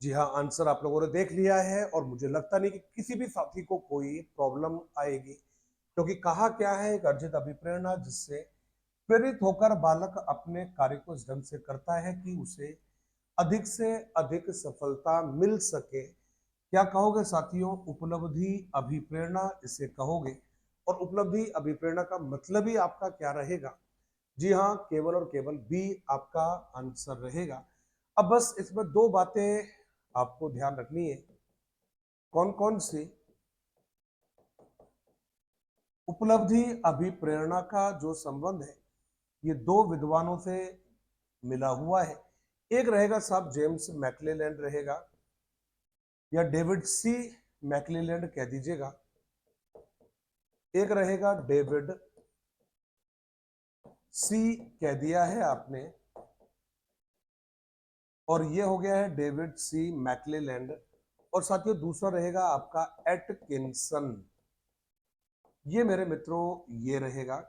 जी हाँ, आंसर आप लोगों ने देख लिया है और मुझे लगता नहीं कि किसी भी साथी को कोई प्रॉब्लम आएगी, क्योंकि कहा क्या है, एक अर्जित अभिप्रेरणा जिससे प्रेरित होकर बालक अपने कार्य को इस ढंग से करता है कि उसे अधिक से अधिक सफलता मिल सके। क्या कहोगे साथियों? उपलब्धि अभिप्रेरणा इसे कहोगे। और उपलब्धि अभिप्रेरणा का मतलब ही आपका क्या रहेगा? जी हाँ, केवल और केवल बी आपका आंसर रहेगा। अब बस इसमें दो बातें आपको ध्यान रखनी है। कौन कौन सी? उपलब्धि अभिप्रेरणा का जो संबंध है, ये दो विद्वानों से मिला हुआ है। एक रहेगा साहब जेम्स मैक्लेलैंड रहेगा, या डेविड सी मैक्लेलैंड कह दीजिएगा। एक रहेगा डेविड सी कह दिया है आपने, और ये हो गया है डेविड सी मैक्लेलैंड। और साथियों दूसरा रहेगा आपका एटकिंसन। ये मेरे मित्रों ये रहेगा।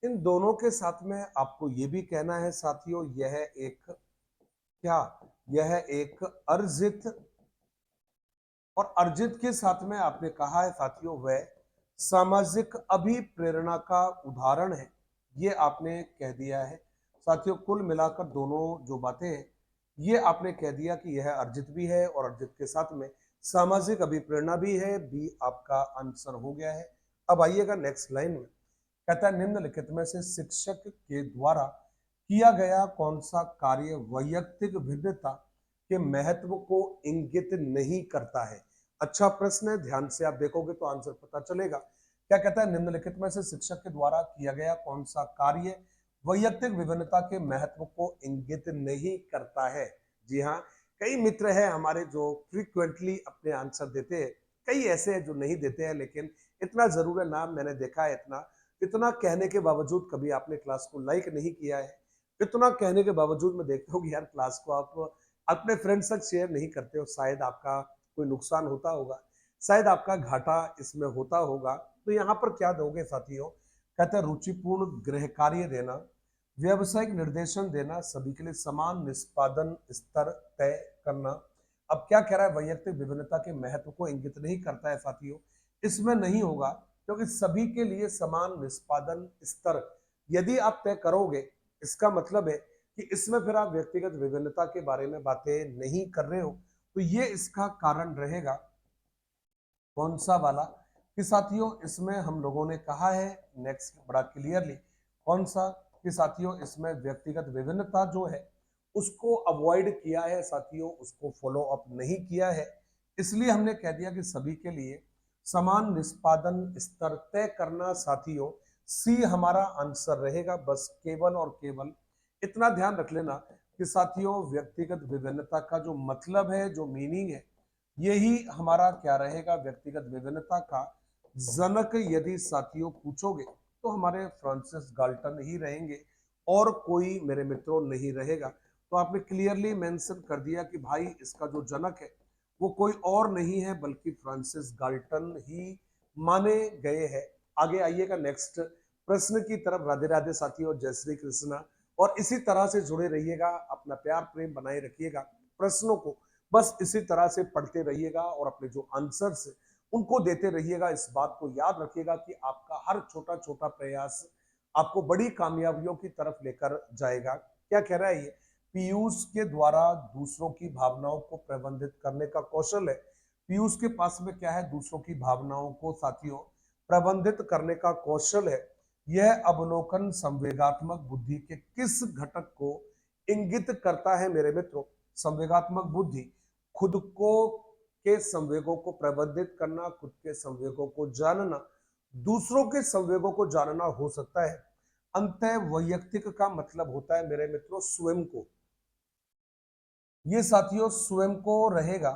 इन दोनों के साथ में आपको ये भी कहना है साथियों, यह एक क्या, यह एक अर्जित, और अर्जित के साथ में आपने कहा है साथियों वह सामाजिक अभिप्रेरणा का उदाहरण है। ये आपने कह दिया है साथियों। कुल मिलाकर दोनों जो बातें हैं, ये आपने कह दिया कि यह अर्जित भी है और अर्जित के साथ में सामाजिक अभिप्रेरणा भी है। बी आपका आंसर हो गया है। अब आइएगा नेक्स्ट लाइन में। कहता है निम्नलिखित में से शिक्षक के द्वारा किया गया कौन सा कार्य वैयक्तिक भिन्नता के महत्व को इंगित नहीं करता है? अच्छा प्रश्न है, ध्यान से आप देखोगे तो आंसर पता चलेगा। क्या कहता है? निम्नलिखित में से शिक्षक के द्वारा किया गया कौन सा कार्य वैयक्तिक विभिन्नता के महत्व को इंगित नहीं करता है? जी हाँ, कई मित्र हैं हमारे जो फ्रीक्वेंटली अपने आंसर देते हैं, कई ऐसे हैं जो नहीं देते हैं, लेकिन इतना जरूर है, नाम मैंने देखा है। इतना इतना कहने के बावजूद कभी आपने क्लास को लाइक नहीं किया है। इतना कहने के बावजूद मैं देखता हूँ कि यार क्लास को आप अपने फ्रेंड्स तक शेयर नहीं करते हो। शायद आपका कोई नुकसान होता होगा, शायद आपका घाटा इसमें होता होगा। तो यहाँ पर क्या दोगे साथियों? कहते हैं रुचिपूर्ण गृह कार्य देना, व्यावसायिक निर्देशन देना, सभी के लिए समान निष्पादन स्तर तय करना। अब क्या कह रहा है? वैयक्तिक विभिन्नता के महत्व को इंगित नहीं करता है साथियों। इसमें नहीं होगा, क्योंकि सभी के लिए समान निष्पादन स्तर यदि आप तय करोगे, इसका मतलब है कि इसमें फिर आप व्यक्तिगत विभिन्नता के बारे में बातें नहीं कर रहे हो। तो ये इसका कारण रहेगा। कौन सा वाला? कि साथियों इसमें हम लोगों ने कहा है नेक्स्ट बड़ा क्लियरली, कौन सा? कि साथियों इसमें व्यक्तिगत विभिन्नता जो है उसको अवॉइड किया है साथियों, उसको फॉलो अप नहीं किया है। इसलिए हमने कह दिया कि सभी के लिए समान निष्पादन स्तर तय करना साथियों, सी हमारा आंसर रहेगा। बस केवल और केवल इतना ध्यान रख लेना कि साथियों व्यक्तिगत विभिन्नता का जो मतलब है, जो मीनिंग है, यही हमारा क्या रहेगा? व्यक्तिगत विभिन्नता का जनक यदि साथियों पूछोगे तो हमारे फ्रांसिस गाल्टन ही रहेंगे, और कोई मेरे मित्रों नहीं रहेगा। तो आपने क्लियरली मेंशन कर दिया कि भाई इसका जो जनक है वो कोई और नहीं है बल्कि फ्रांसिस गाल्टन ही माने गए हैं। आगे आइएगा नेक्स्ट प्रश्न की तरफ। राधे राधे साथियों, जय श्री कृष्णा। और इसी तरह से जुड़े रहिएगा, अपना प्यार प्रेम बनाए रखिएगा। प्रश्नों को बस इसी तरह से पढ़ते रहिएगा और अपने जो आंसर्स उनको देते रहिएगा। इस बात को याद रखिएगा कि आपका हर छोटा छोटा प्रयास आपको बड़ी कामयाबियों की तरफ लेकर जाएगा। क्या कह रहा है ये? पीयूष के द्वारा दूसरों की भावनाओं को प्रबंधित करने का कौशल है। पीयूष के पास में क्या है? दूसरों की भावनाओं को साथियों प्रबंधित करने का कौशल है। यह अवलोकन संवेगात्मक बुद्धि के किस घटक को इंगित करता है मेरे मित्रों? संवेगात्मक बुद्धि खुद को के संवेगों को प्रबंधित करना, खुद के संवेगों को जानना, दूसरों के संवेगों को जानना हो सकता है। अंत वैयक्तिक का मतलब होता है मेरे मित्रों स्वयं को। ये साथियों स्वयं को रहेगा,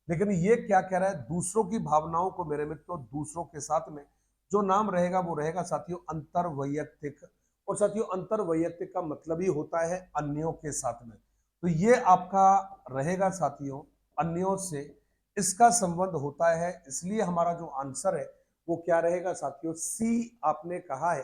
लेकिन ये क्या कह रहा है? दूसरों की भावनाओं को मेरे मित्रों दूसरों के साथ में जो नाम रहेगा वो रहेगा साथियों अंतर वैयक्तिक। और साथियों अंतर वैयक्तिक का मतलब ही होता है अन्यों के साथ में। तो ये आपका रहेगा साथियों अन्यों से इसका संबंध होता है। इसलिए हमारा जो आंसर है वो क्या रहेगा साथियों? सी आपने कहा है।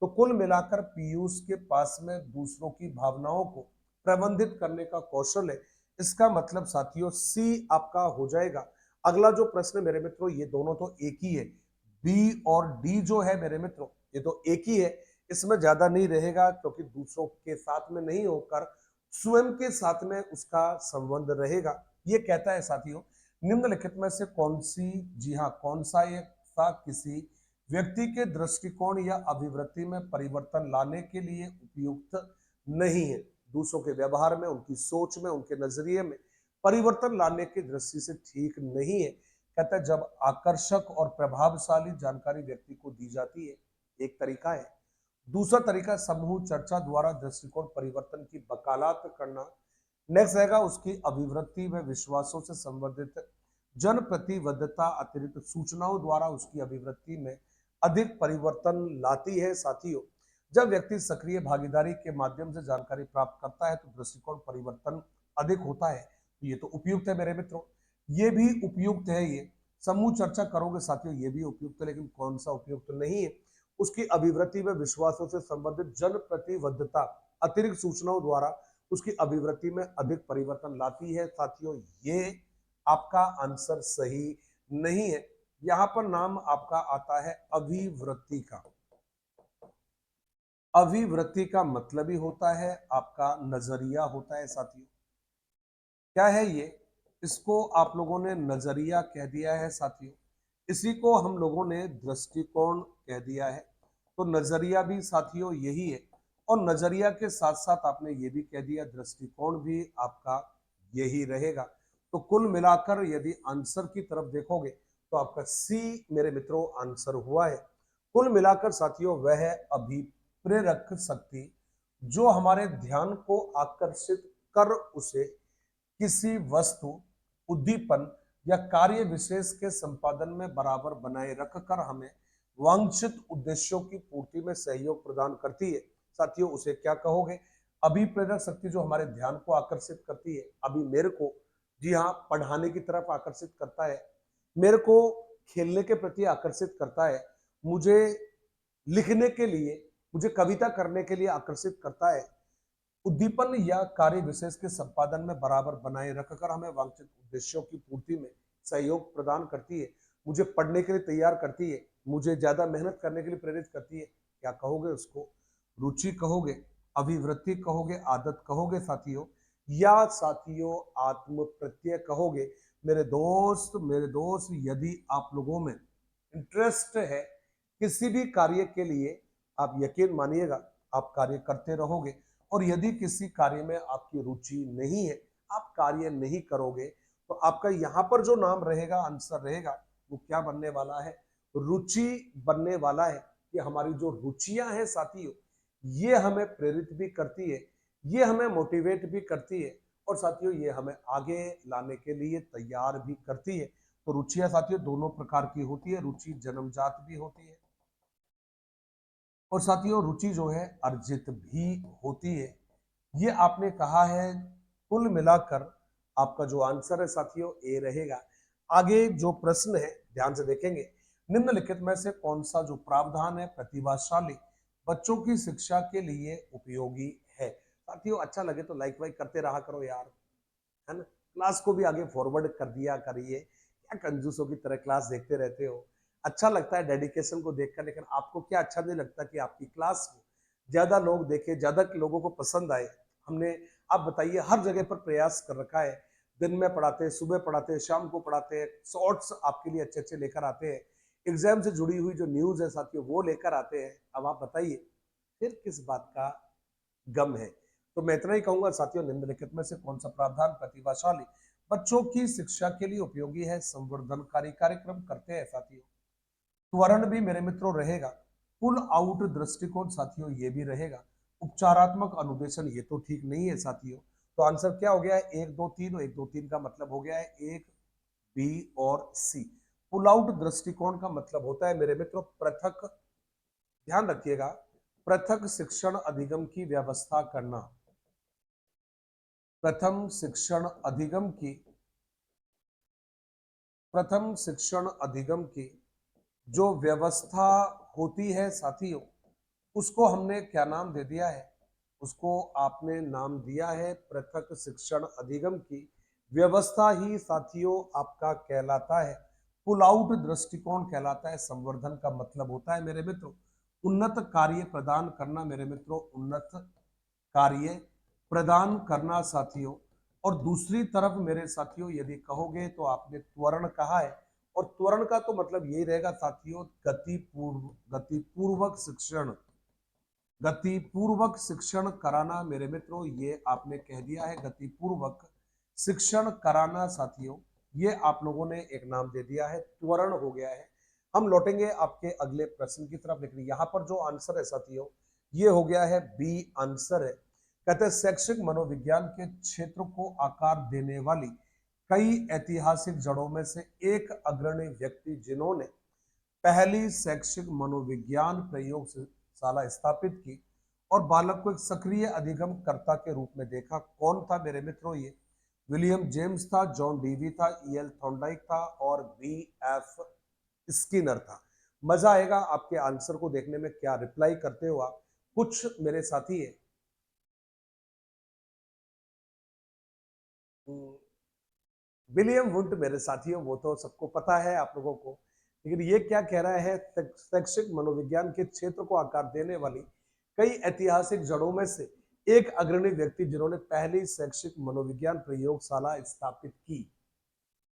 तो कुल मिलाकर पीयूष के पास में दूसरों की भावनाओं को प्रबंधित करने का कौशल है। इसका मतलब साथियों सी आपका हो जाएगा। अगला जो प्रश्न मेरे मित्रों, ये दोनों तो एक ही है, बी और डी जो है मेरे मित्रों ये तो एक ही है, इसमें ज्यादा नहीं रहेगा क्योंकि दूसरों के साथ में नहीं होकर स्वयं के साथ में उसका संबंध रहेगा। ये कहता है साथियों, निम्नलिखित में से कौन सी, जी हाँ, कौन सा एक सा किसी व्यक्ति के दृष्टिकोण या अभिवृत्ति में परिवर्तन लाने के लिए उपयुक्त नहीं है। दूसरों के व्यवहार में, उनकी सोच में, उनके नजरिए में परिवर्तन लाने की दृष्टि से ठीक नहीं है। कहता है जब आकर्षक और प्रभावशाली जानकारी व्यक्ति को दी जाती है, एक तरीका है। दूसरा तरीका समूह चर्चा द्वारा दृष्टिकोण परिवर्तन की वकालत करना। नेक्स्ट रहेगा उसकी अभिवृत्ति व विश्वासों से संबंधित जन प्रतिबद्धता अतिरिक्त सूचनाओं द्वारा उसकी अभिवृत्ति में अधिक परिवर्तन लाती है। साथियों, जब व्यक्ति सक्रिय भागीदारी के माध्यम से जानकारी प्राप्त करता है तो दृष्टिकोण परिवर्तन अधिक होता है। तो ये तो उपयुक्त है मेरे मित्रों, ये भी उपयुक्त है। ये समूह चर्चा करोगे साथियों, ये भी उपयुक्त है, लेकिन कौन सा उपयुक्त नहीं है? उसकी अभिवृत्ति व विश्वासों से संबंधित जन प्रतिबद्धता अतिरिक्त सूचनाओं द्वारा उसकी अभिवृत्ति में अधिक परिवर्तन लाती है। साथियों, ये आपका आंसर सही नहीं है। यहां पर नाम आपका आता है अभिवृत्ति का। अभिवृत्ति का मतलब ही होता है आपका नजरिया होता है। साथियों, क्या है ये? इसको आप लोगों ने नजरिया कह दिया है साथियों, इसी को हम लोगों ने दृष्टिकोण कह दिया है। तो नजरिया भी साथियों यही है, और नजरिया के साथ साथ आपने ये भी कह दिया दृष्टिकोण भी आपका यही रहेगा। तो कुल मिलाकर यदि आंसर की तरफ देखोगे तो आपका सी मेरे मित्रों आंसर हुआ है। कुल मिलाकर साथियों वह है अभिप्रेरक शक्ति, जो हमारे ध्यान को आकर्षित कर उसे किसी वस्तु, उद्दीपन या कार्य विशेष के संपादन में बराबर बनाए रखकर हमें वांछित उद्देश्यों की पूर्ति में सहयोग प्रदान करती है। साथियों, उसे क्या कहोगे? अभिप्रेरक शक्ति जो हमारे ध्यान को आकर्षित करती है। अभी मेरे को, जी हाँ, पढ़ाने की तरफ आकर्षित करता है, मेरे को खेलने के प्रति आकर्षित करता है, मुझे लिखने के लिए, मुझे कविता करने के लिए आकर्षित करता है। उद्दीपन या कार्य विशेष के संपादन में बराबर बनाए रखकर हमें वांछित उद्देश्यों की पूर्ति में सहयोग प्रदान करती है, मुझे पढ़ने के लिए तैयार करती है, मुझे ज्यादा मेहनत करने के लिए प्रेरित करती है। क्या कहोगे उसको? रुचि कहोगे, अभिवृत्ति कहोगे, आदत कहोगे साथियों, या साथियों आत्म प्रत्यय कहोगे? मेरे दोस्त यदि आप लोगों में इंटरेस्ट है किसी भी कार्य के लिए, आप यकीन मानिएगा आप कार्य करते रहोगे। और यदि किसी कार्य में आपकी रुचि नहीं है, आप कार्य नहीं करोगे, तो आपका यहाँ पर जो नाम रहेगा, आंसर रहेगा, वो क्या बनने वाला है? रुचि बनने वाला है। कि हमारी जो रुचियां हैं साथियों, ये हमें प्रेरित भी करती है, ये हमें मोटिवेट भी करती है, और साथियों ये हमें आगे लाने के लिए तैयार भी करती है। तो रुचियां साथियों दोनों प्रकार की होती है, रुचि जन्मजात भी होती है, और साथियों रुचि जो है अर्जित भी होती है। ये आपने कहा है। कुल मिलाकर आपका जो आंसर है साथियों ए रहेगा। आगे जो प्रश्न है ध्यान से देखेंगे, निम्नलिखित में से कौन सा जो प्रावधान है प्रतिभाशाली बच्चों की शिक्षा के लिए उपयोगी है? साथियों अच्छा लगे तो लाइक वाइक करते रहा करो यार, है ना। क्लास को भी आगे फॉरवर्ड कर दिया करिए। क्या कंजूसों की तरह क्लास देखते रहते हो? अच्छा लगता है डेडिकेशन को देखकर, लेकिन आपको क्या अच्छा नहीं लगता कि आपकी क्लास को ज्यादा लोग देखे, ज्यादा लोगों को पसंद आए? हमने, आप बताइए, हर जगह पर प्रयास कर रखा है। दिन में पढ़ाते हैं, सुबह पढ़ाते हैं, शाम को पढ़ाते हैं, शॉर्ट्स आपके लिए अच्छे अच्छे लेकर आते हैं, एग्जाम से जुड़ी हुई जो न्यूज है साथियों वो लेकर आते हैं। अब आप बताइए फिर किस बात का गम है? तो मैं इतना ही कहूंगा साथियों, निम्नलिखित में से कौन सा प्रावधान प्रतिभाशाली बच्चों की शिक्षा के लिए उपयोगी है? संवर्धनकारी कार्यक्रम करते हैं साथियों। त्वरण भी मेरे मित्रों रहेगा। पुल आउट दृष्टिकोण साथियों ये भी रहेगा। उपचारात्मक अनुदेशन ये तो ठीक नहीं है साथियों। तो आंसर क्या हो गया है? 1 2 3, और 1 2 3 का मतलब हो गया है एक, बी और सी। पुल आउट दृष्टिकोण का मतलब होता है मेरे मित्रों पृथक, ध्यान रखिएगा, पृथक शिक्षण अधिगम की व्यवस्था करना। प्रथम शिक्षण अधिगम की, प्रथम शिक्षण अधिगम की जो व्यवस्था होती है साथियों, उसको हमने क्या नाम दे दिया है? उसको आपने नाम दिया है पृथक शिक्षण अधिगम की व्यवस्था ही साथियों आपका कहलाता है। पुल आउट दृष्टिकोण कहलाता है। संवर्धन का मतलब होता है मेरे मित्रों उन्नत कार्य प्रदान करना। मेरे मित्रों उन्नत कार्य प्रदान करना साथियों। और दूसरी तरफ मेरे साथियों यदि कहोगे तो आपने त्वरण कहा है, और त्वरण का तो मतलब यही रहेगा साथियों गतिपूर्वक शिक्षण। गतिपूर्वक शिक्षण कराना मेरे मित्रों, ये आपने कह दिया है गतिपूर्वक शिक्षण कराना साथियों। ये आप लोगों ने एक नाम दे दिया है, त्वरण हो गया है। हम लौटेंगे आपके अगले प्रश्न की तरफ, लेकिन यहां पर जो आंसर है साथियों ये हो गया है बी आंसर है। कहते हैं शैक्षिक मनोविज्ञान के क्षेत्र को आकार देने वाली कई ऐतिहासिक जड़ों में से एक अग्रणी व्यक्ति जिन्होंने पहली शैक्षिक मनोविज्ञान प्रयोगशाला स्थापित की और बालक को एक सक्रिय अधिगम कर्ता के रूप में देखा, कौन था मेरे मित्रों? ये विलियम जेम्स था, जॉन डीवी था, ईएल थॉर्नडाइक था और बी एफ स्किनर था। मजा आएगा आपके आंसर को देखने में, क्या रिप्लाई करते हो आप? कुछ मेरे साथी है विलियम वुंट मेरे साथियों, वो तो सबको पता है आप लोगों को, लेकिन ये क्या कह रहा है? शैक्षिक मनोविज्ञान के क्षेत्र को आकार देने वाली कई ऐतिहासिक जड़ों में से एक अग्रणी व्यक्ति जिन्होंने पहली शैक्षिक मनोविज्ञान प्रयोगशाला स्थापित की।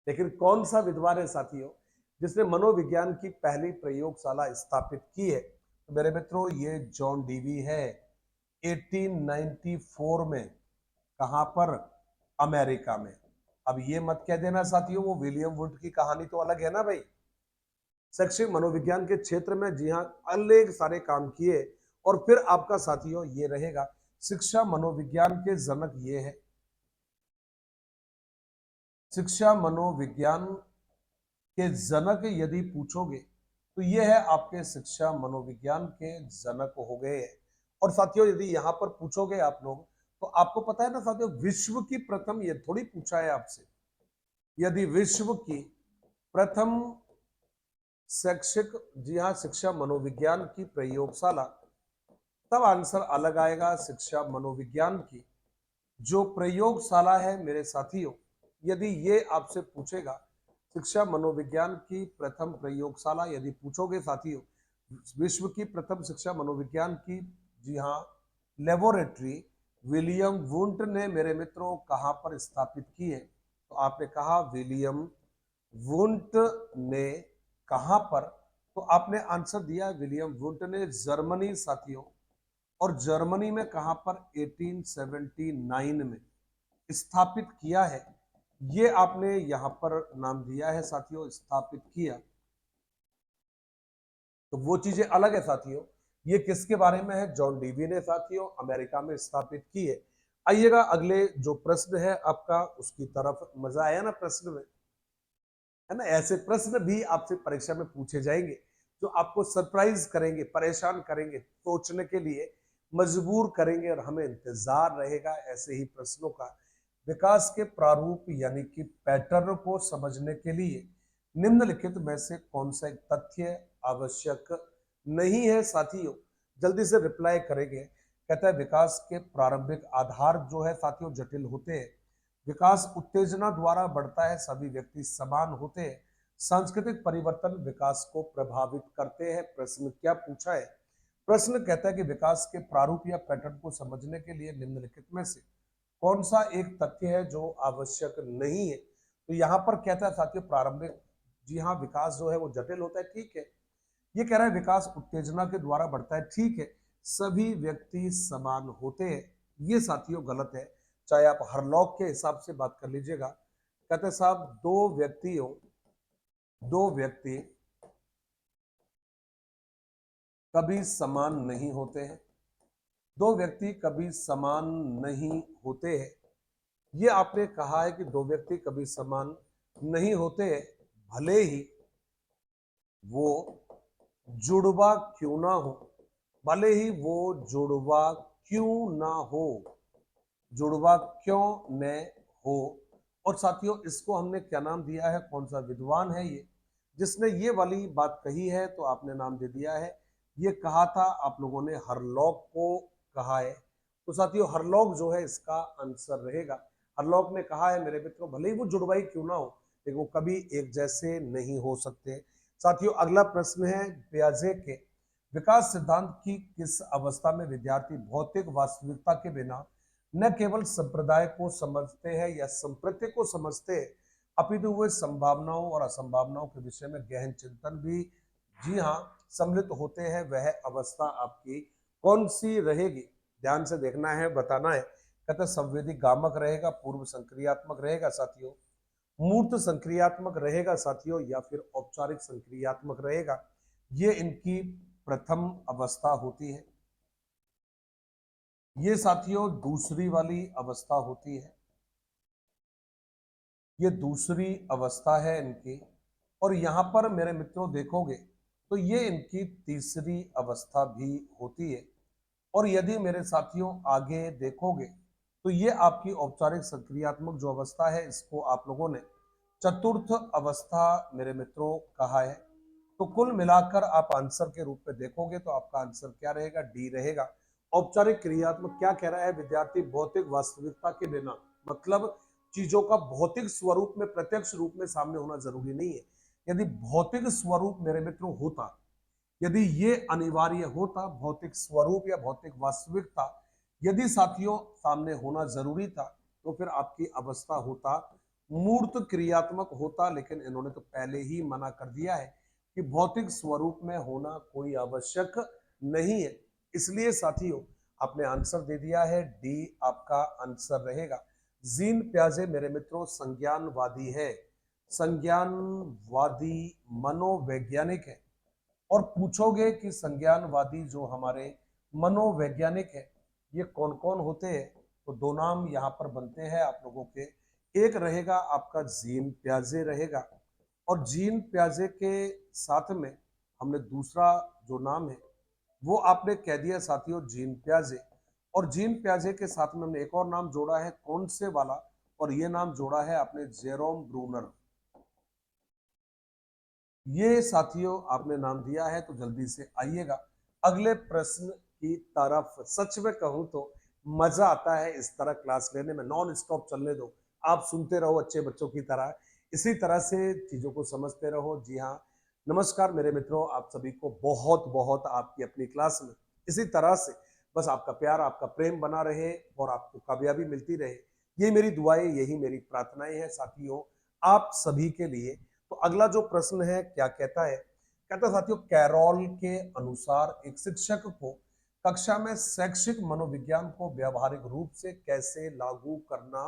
लेकिन कौन सा विद्वान है साथियों जिसने मनोविज्ञान की पहली प्रयोगशाला स्थापित की है? तो मेरे मित्रों ये जॉन डीवी है, 1894 में। कहां पर? अमेरिका में। अब ये मत कह देना साथियों वो विलियम वुड की कहानी तो अलग है ना भाई। शैक्षिक मनोविज्ञान के क्षेत्र में जी हाँ अनेक सारे काम किए, और फिर आपका साथियों ये रहेगा शिक्षा मनोविज्ञान के जनक ये है। शिक्षा मनोविज्ञान के जनक यदि पूछोगे तो ये है आपके शिक्षा मनोविज्ञान के जनक हो गए। और साथियों यदि यहां पर पूछोगे आप लोग तो आपको पता है ना साथियों विश्व की प्रथम, ये थोड़ी पूछा है आपसे, यदि विश्व की प्रथम शैक्षिक जी हाँ शिक्षा मनोविज्ञान की प्रयोगशाला, तब आंसर अलग आएगा। शिक्षा मनोविज्ञान की जो प्रयोगशाला है मेरे साथियों, यदि ये आपसे पूछेगा शिक्षा मनोविज्ञान की प्रथम प्रयोगशाला यदि पूछोगे साथियों, विश्व की प्रथम शिक्षा मनोविज्ञान की जी हाँ लेबोरेटरी विलियम वुंट ने मेरे मित्रों कहां पर स्थापित की है? तो आपने कहा विलियम वुंट ने कहां पर? तो आपने आंसर दिया विलियम वुंट ने जर्मनी साथियों। और जर्मनी में कहां पर? 1879 में स्थापित किया है। ये आपने यहां पर नाम दिया है साथियों, स्थापित किया। तो वो चीजें अलग है साथियों। ये किसके बारे में है? जॉन डीवी ने साथियों अमेरिका में स्थापित की है। आइएगा अगले जो प्रश्न है आपका उसकी तरफ। मजा आया ना प्रश्न में, है ना? ऐसे प्रश्न भी आपसे परीक्षा में पूछे जाएंगे जो आपको सरप्राइज करेंगे, परेशान करेंगे, सोचने के लिए मजबूर करेंगे, और हमें इंतजार रहेगा ऐसे ही प्रश्नों का। विकास के प्रारूप यानी कि पैटर्न को समझने के लिए निम्नलिखित में से कौन सा एक तथ्य आवश्यक नहीं है साथियों? जल्दी से रिप्लाई करेंगे। कहता है विकास के प्रारंभिक आधार जो है साथियों जटिल होते हैं। विकास उत्तेजना द्वारा बढ़ता है, सभी व्यक्ति समान होते हैं। सांस्कृतिक परिवर्तन विकास को प्रभावित करते हैं। प्रश्न क्या पूछा है? प्रश्न कहता है कि विकास के प्रारूप या पैटर्न को समझने के लिए निम्नलिखित में से कौन सा एक तथ्य है जो आवश्यक नहीं है? तो यहाँ पर कहता है साथियों प्रारंभिक जी हाँ विकास जो है वो जटिल होता है, ठीक है। ये कह रहा है विकास उत्तेजना के द्वारा बढ़ता है, ठीक है। सभी व्यक्ति समान होते हैं, ये साथियों गलत है। चाहे आप हरलॉक के हिसाब से बात कर लीजिएगा। कहते हैं साहब दो व्यक्ति कभी समान नहीं होते हैं। दो व्यक्ति कभी समान नहीं होते हैं। ये आपने कहा है कि दो व्यक्ति कभी समान नहीं होते हैं, भले ही वो जुड़वा क्यों ना हो। भले ही वो जुड़वा क्यों ना हो, जुड़वा क्यों न हो। और साथियों इसको हमने क्या नाम दिया है? कौन सा विद्वान है ये जिसने ये वाली बात कही है? तो आपने नाम दे दिया है, ये कहा था आप लोगों ने हरलॉक को कहा है। तो साथियों हरलॉग जो है इसका आंसर रहेगा। हरलॉग ने कहा है मेरे मित्रों, भले ही वो जुड़वाई क्यों ना हो लेकिन वो कभी एक जैसे नहीं हो सकते। साथियों अगला प्रश्न है, पियाजे के विकास सिद्धांत की किस अवस्था में विद्यार्थी भौतिक वास्तविकता के बिना न केवल संप्रदाय को समझते हैं या संप्रत्य को समझते हैं, अपितु वे संभावनाओं और असंभावनाओं के विषय में गहन चिंतन भी, जी हाँ, सम्मिलित होते हैं। वह अवस्था आपकी कौन सी रहेगी? ध्यान से देखना है, बताना है। कहते संवेदी गामक रहेगा, पूर्व संक्रियात्मक रहेगा साथियों, मूर्त संक्रियात्मक रहेगा साथियों, या फिर औपचारिक संक्रियात्मक रहेगा। ये इनकी प्रथम अवस्था होती है। ये साथियों दूसरी वाली अवस्था होती है। ये दूसरी अवस्था है इनकी। और यहां पर मेरे मित्रों देखोगे तो ये इनकी तीसरी अवस्था भी होती है। और यदि मेरे साथियों आगे देखोगे तो ये आपकी औपचारिक संक्रियात्मक जो अवस्था है इसको आप लोगों ने चतुर्थ अवस्था मेरे मित्रों कहा है। तो कुल मिलाकर आप आंसर के रूप में देखोगे तो आपका आंसर क्या रहेगा? डी रहेगा। औपचारिक क्रियात्मक क्या कह रहा है? विद्यार्थी भौतिक वास्तविकता के बिना, मतलब चीजों का भौतिक स्वरूप में प्रत्यक्ष रूप में सामने होना जरूरी नहीं है। यदि भौतिक स्वरूप मेरे मित्रों होता, यदि ये अनिवार्य होता, भौतिक स्वरूप या भौतिक वास्तविकता यदि साथियों सामने होना जरूरी था, तो फिर आपकी अवस्था होता मूर्त क्रियात्मक होता। लेकिन इन्होंने तो पहले ही मना कर दिया है कि भौतिक स्वरूप में होना कोई आवश्यक नहीं है। इसलिए साथियों आपने आंसर दे दिया है, डी आपका आंसर रहेगा। जीन प्याजे मेरे मित्रों संज्ञानवादी है, संज्ञानवादी मनोवैज्ञानिक है। और पूछोगे कि संज्ञानवादी जो हमारे मनोवैज्ञानिक है ये कौन कौन होते हैं, तो दो नाम यहाँ पर बनते हैं आप लोगों के। एक रहेगा आपका जीन प्याजे रहेगा, और जीन प्याजे के साथ में हमने दूसरा जो नाम है वो आपने कह दिया साथियों जीन प्याजे। और जीन प्याजे के साथ में हमने एक और नाम जोड़ा है, कौन से वाला? और ये नाम जोड़ा है आपने जेरोम ब्रूनर। ये साथियों आपने नाम दिया है, तो जल्दी से आइएगा अगले प्रश्न की तरफ। सच में कहूं तो मजा आता है इस तरह क्लास लेने में, नॉन स्टॉप चलने दो, आप सुनते रहो अच्छे बच्चों की तरह, इसी तरह से चीजों को समझते रहो। जी हाँ, नमस्कार मेरे मित्रों, आप सभी को बहुत बहुत आपकी अपनी क्लास में इसी तरह से बस आपका प्यार आपका प्रेम बना रहे और आपको कामयाबी मिलती रहे, ये मेरी दुआएं, यही मेरी प्रार्थनाएं हैं साथियों आप सभी के लिए। तो अगला जो प्रश्न है क्या कहता है? कहता है साथियों, कैरोल के अनुसार एक शिक्षक को कक्षा में शैक्षिक मनोविज्ञान को व्यावहारिक रूप से कैसे लागू करना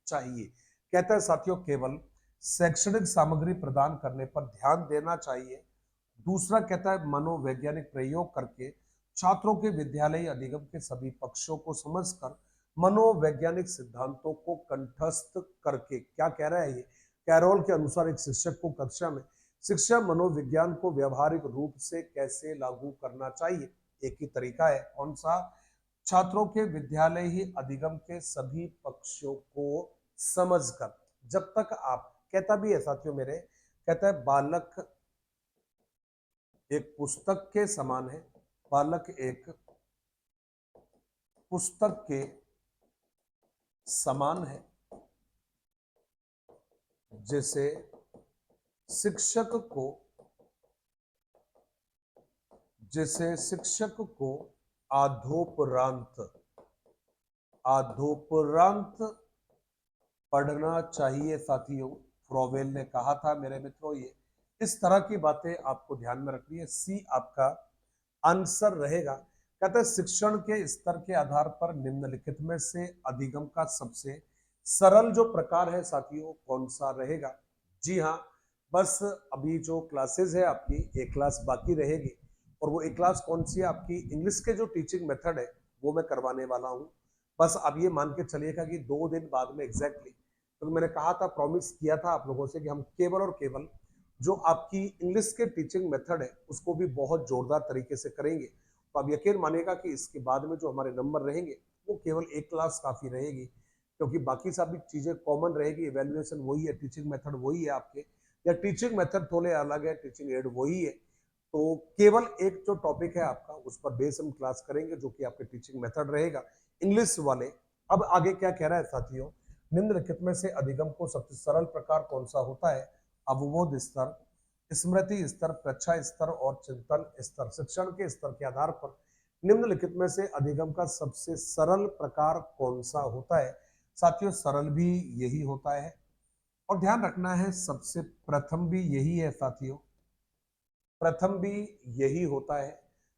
चाहिए? कहता है साथियों केवल शैक्षणिक सामग्री प्रदान करने पर ध्यान देना चाहिए। दूसरा कहता है मनोवैज्ञानिक प्रयोग करके छात्रों के विद्यालय अधिगम के सभी पक्षों को समझकर मनोवैज्ञानिक सिद्धांतों को कंठस्थ करके, क्या कह रहा है ये? कैरोल के अनुसार एक शिक्षक को कक्षा में शिक्षा मनोविज्ञान को व्यवहारिक रूप से कैसे लागू करना चाहिए? एक ही तरीका है, कौन सा? छात्रों के विद्यालय ही अधिगम के सभी पक्षों को समझकर। जब तक आप, कहता भी है साथियों मेरे, कहता है बालक एक पुस्तक के समान है, बालक एक पुस्तक के समान है, जैसे शिक्षक को आधोपरांत पढ़ना चाहिए साथियों, फ्रोवेल ने कहा था मेरे मित्रों। ये इस तरह की बातें आपको ध्यान में रखनी है, सी आपका आंसर रहेगा। कहते हैं शिक्षण के स्तर के आधार पर निम्नलिखित में से अधिगम का सबसे सरल जो प्रकार है साथियों कौन सा रहेगा? जी हाँ, बस अभी जो क्लासेस है आपकी एक क्लास बाकी रहेगी, और वो एक क्लास कौन सी है आपकी? इंग्लिश के जो टीचिंग मेथड है वो मैं करवाने वाला हूँ। बस अब ये मान के चलिएगा कि 2 दिन बाद में एग्जैक्टली, तो मैंने कहा था, प्रॉमिस किया था आप लोगों से कि हम केवल और केवल जो आपकी इंग्लिश के टीचिंग मेथड है उसको भी बहुत जोरदार तरीके से करेंगे। तो आप यकीन मानेगा कि इसके बाद में जो हमारे नंबर रहेंगे वो केवल एक क्लास काफी रहेगी, क्योंकि बाकी सभी चीजें कॉमन रहेगी। इवेल्युएशन वही है, टीचिंग मेथड वही है आपके, या टीचिंग मेथड थोड़े अलग है, टीचिंग एड वही है। तो केवल एक जो टॉपिक है आपका उस पर बेस हम क्लास करेंगे, जो कि आपके टीचिंग मेथड रहेगा इंग्लिश वाले। अब आगे क्या कह रहा है साथियों, निम्नलिखित में से अधिगम को सबसे सरल प्रकार कौन सा होता है? अवबोध स्तर, स्मृति स्तर, प्रच्छा स्तर और चिंतन स्तर। शिक्षण के स्तर के आधार पर निम्नलिखित में से अधिगम का सबसे सरल प्रकार कौन सा होता है? साथियों सरल भी यही होता है, और ध्यान रखना है सबसे प्रथम भी यही है साथियों, प्रथम भी यही होता है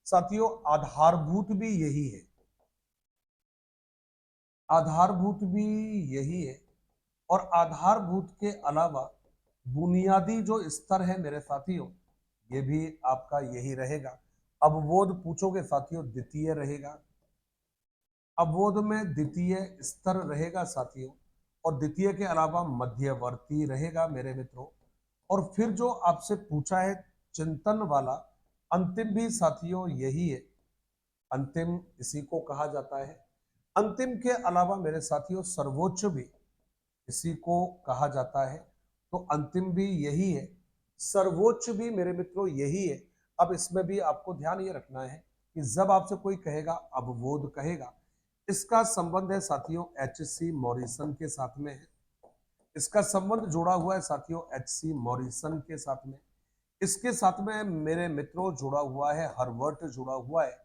साथियों, आधारभूत भी यही है, आधारभूत भी यही है। और आधारभूत के अलावा बुनियादी जो स्तर है मेरे साथियों, ये भी आपका यही रहेगा। अवबोध पूछोगे साथियों, द्वितीय रहेगा। अवबोध में द्वितीय स्तर रहेगा साथियों, और द्वितीय के अलावा मध्यवर्ती रहेगा मेरे मित्रों। और फिर जो आपसे पूछा है चिंतन वाला, अंतिम भी साथियों यही है, अंतिम इसी को कहा जाता है। अंतिम के अलावा मेरे साथियों सर्वोच्च भी इसी को कहा जाता है, तो अंतिम भी यही है, सर्वोच्च भी मेरे मित्रों यही है। अब इसमें भी आपको ध्यान ये रखना है कि जब आपसे कोई कहेगा अवबोध कहेगा, इसका संबंध है साथियों एच सी मॉरिसन के साथ में है, इसका संबंध जुड़ा हुआ है साथियों एच सी मॉरिसन के साथ में। इसके साथ में मेरे मित्रों जुड़ा हुआ है हर्बर्ट, जुड़ा हुआ है।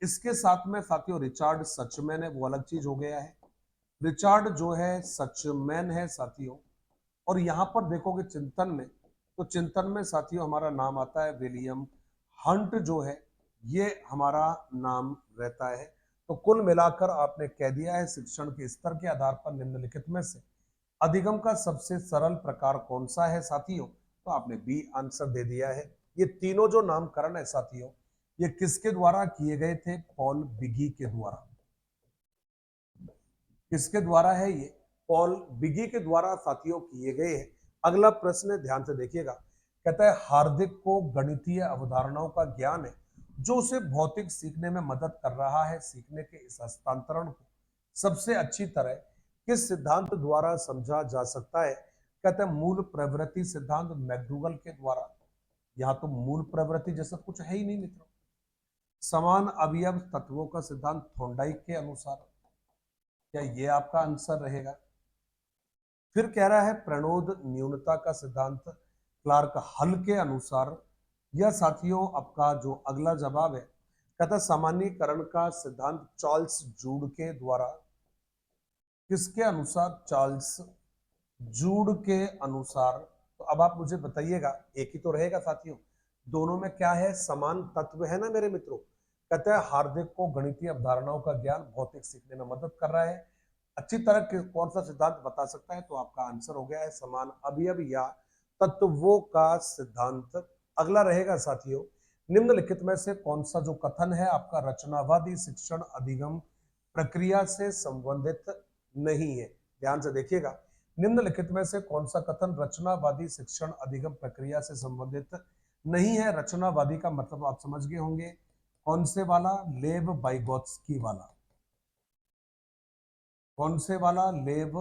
इसके साथ में साथियों रिचार्ड सचमैन है, वो अलग चीज हो गया है, रिचार्ड जो है सचमैन है साथियों। और यहां पर देखोगे चिंतन में, तो चिंतन में साथियों हमारा नाम आता है विलियम हंट, जो है ये हमारा नाम रहता है। तो कुल मिलाकर आपने कह दिया है शिक्षण के स्तर के आधार पर निम्नलिखित में से अधिगम का सबसे सरल प्रकार कौन सा है साथियों? तो आपने बी आंसर दे दिया है। ये तीनों जो नामकरण है साथियों, ये किसके द्वारा किए गए थे? पॉल बिगी के द्वारा। किसके द्वारा है ये? पॉल बिगी के द्वारा साथियों किए गए हैं। अगला प्रश्न ध्यान से देखिएगा, कहता है हार्दिक को गणितीय अवधारणाओं का ज्ञान है जो उसे भौतिक सीखने में मदद कर रहा है। सीखने के इस हस्तांतरण को सबसे अच्छी तरह किस सिद्धांत द्वारा समझा जा सकता है? कहते हैं मूल प्रवृत्ति सिद्धांत, मैकडूगल के द्वारा। यहाँ तो मूल प्रवृत्ति जैसा कुछ है ही नहीं मित्रों। समान अवयव तत्वों का सिद्धांत थॉर्नडाइक के अनुसार, क्या ये आपका आंसर रहेगा? फिर कह रहा है प्रणोद न्यूनता का सिद्धांत क्लार्क हल के अनुसार। यह साथियों आपका जो अगला जवाब है, कहता सामान्यीकरण का सिद्धांत चार्ल्स जूड के द्वारा। किसके अनुसार? चार्ल्स जूड के अनुसार। तो अब आप मुझे बताइएगा, एक ही तो रहेगा साथियों, दोनों में क्या है? समान तत्व है ना मेरे मित्रों। कहते हैं हार्दिक को गणितीय अवधारणाओं का ज्ञान भौतिक सीखने में मदद कर रहा है। अच्छी तरह कौन सा सिद्धांत बता सकता है? तो आपका आंसर हो गया है समान अवयव या तत्वों का सिद्धांत। अगला रहेगा साथियों, निम्नलिखित में से कौन सा जो कथन है आपका रचनावादी शिक्षण अधिगम प्रक्रिया से संबंधित नहीं है? ध्यान से देखिएगा, निम्नलिखित में से कौन सा कथन रचनावादी शिक्षण अधिगम प्रक्रिया से संबंधित नहीं है? रचनावादी का मतलब आप समझ गए होंगे, कौन से वाला? लेव बाइगोत्स्की वाला। कौन से वाला? लेव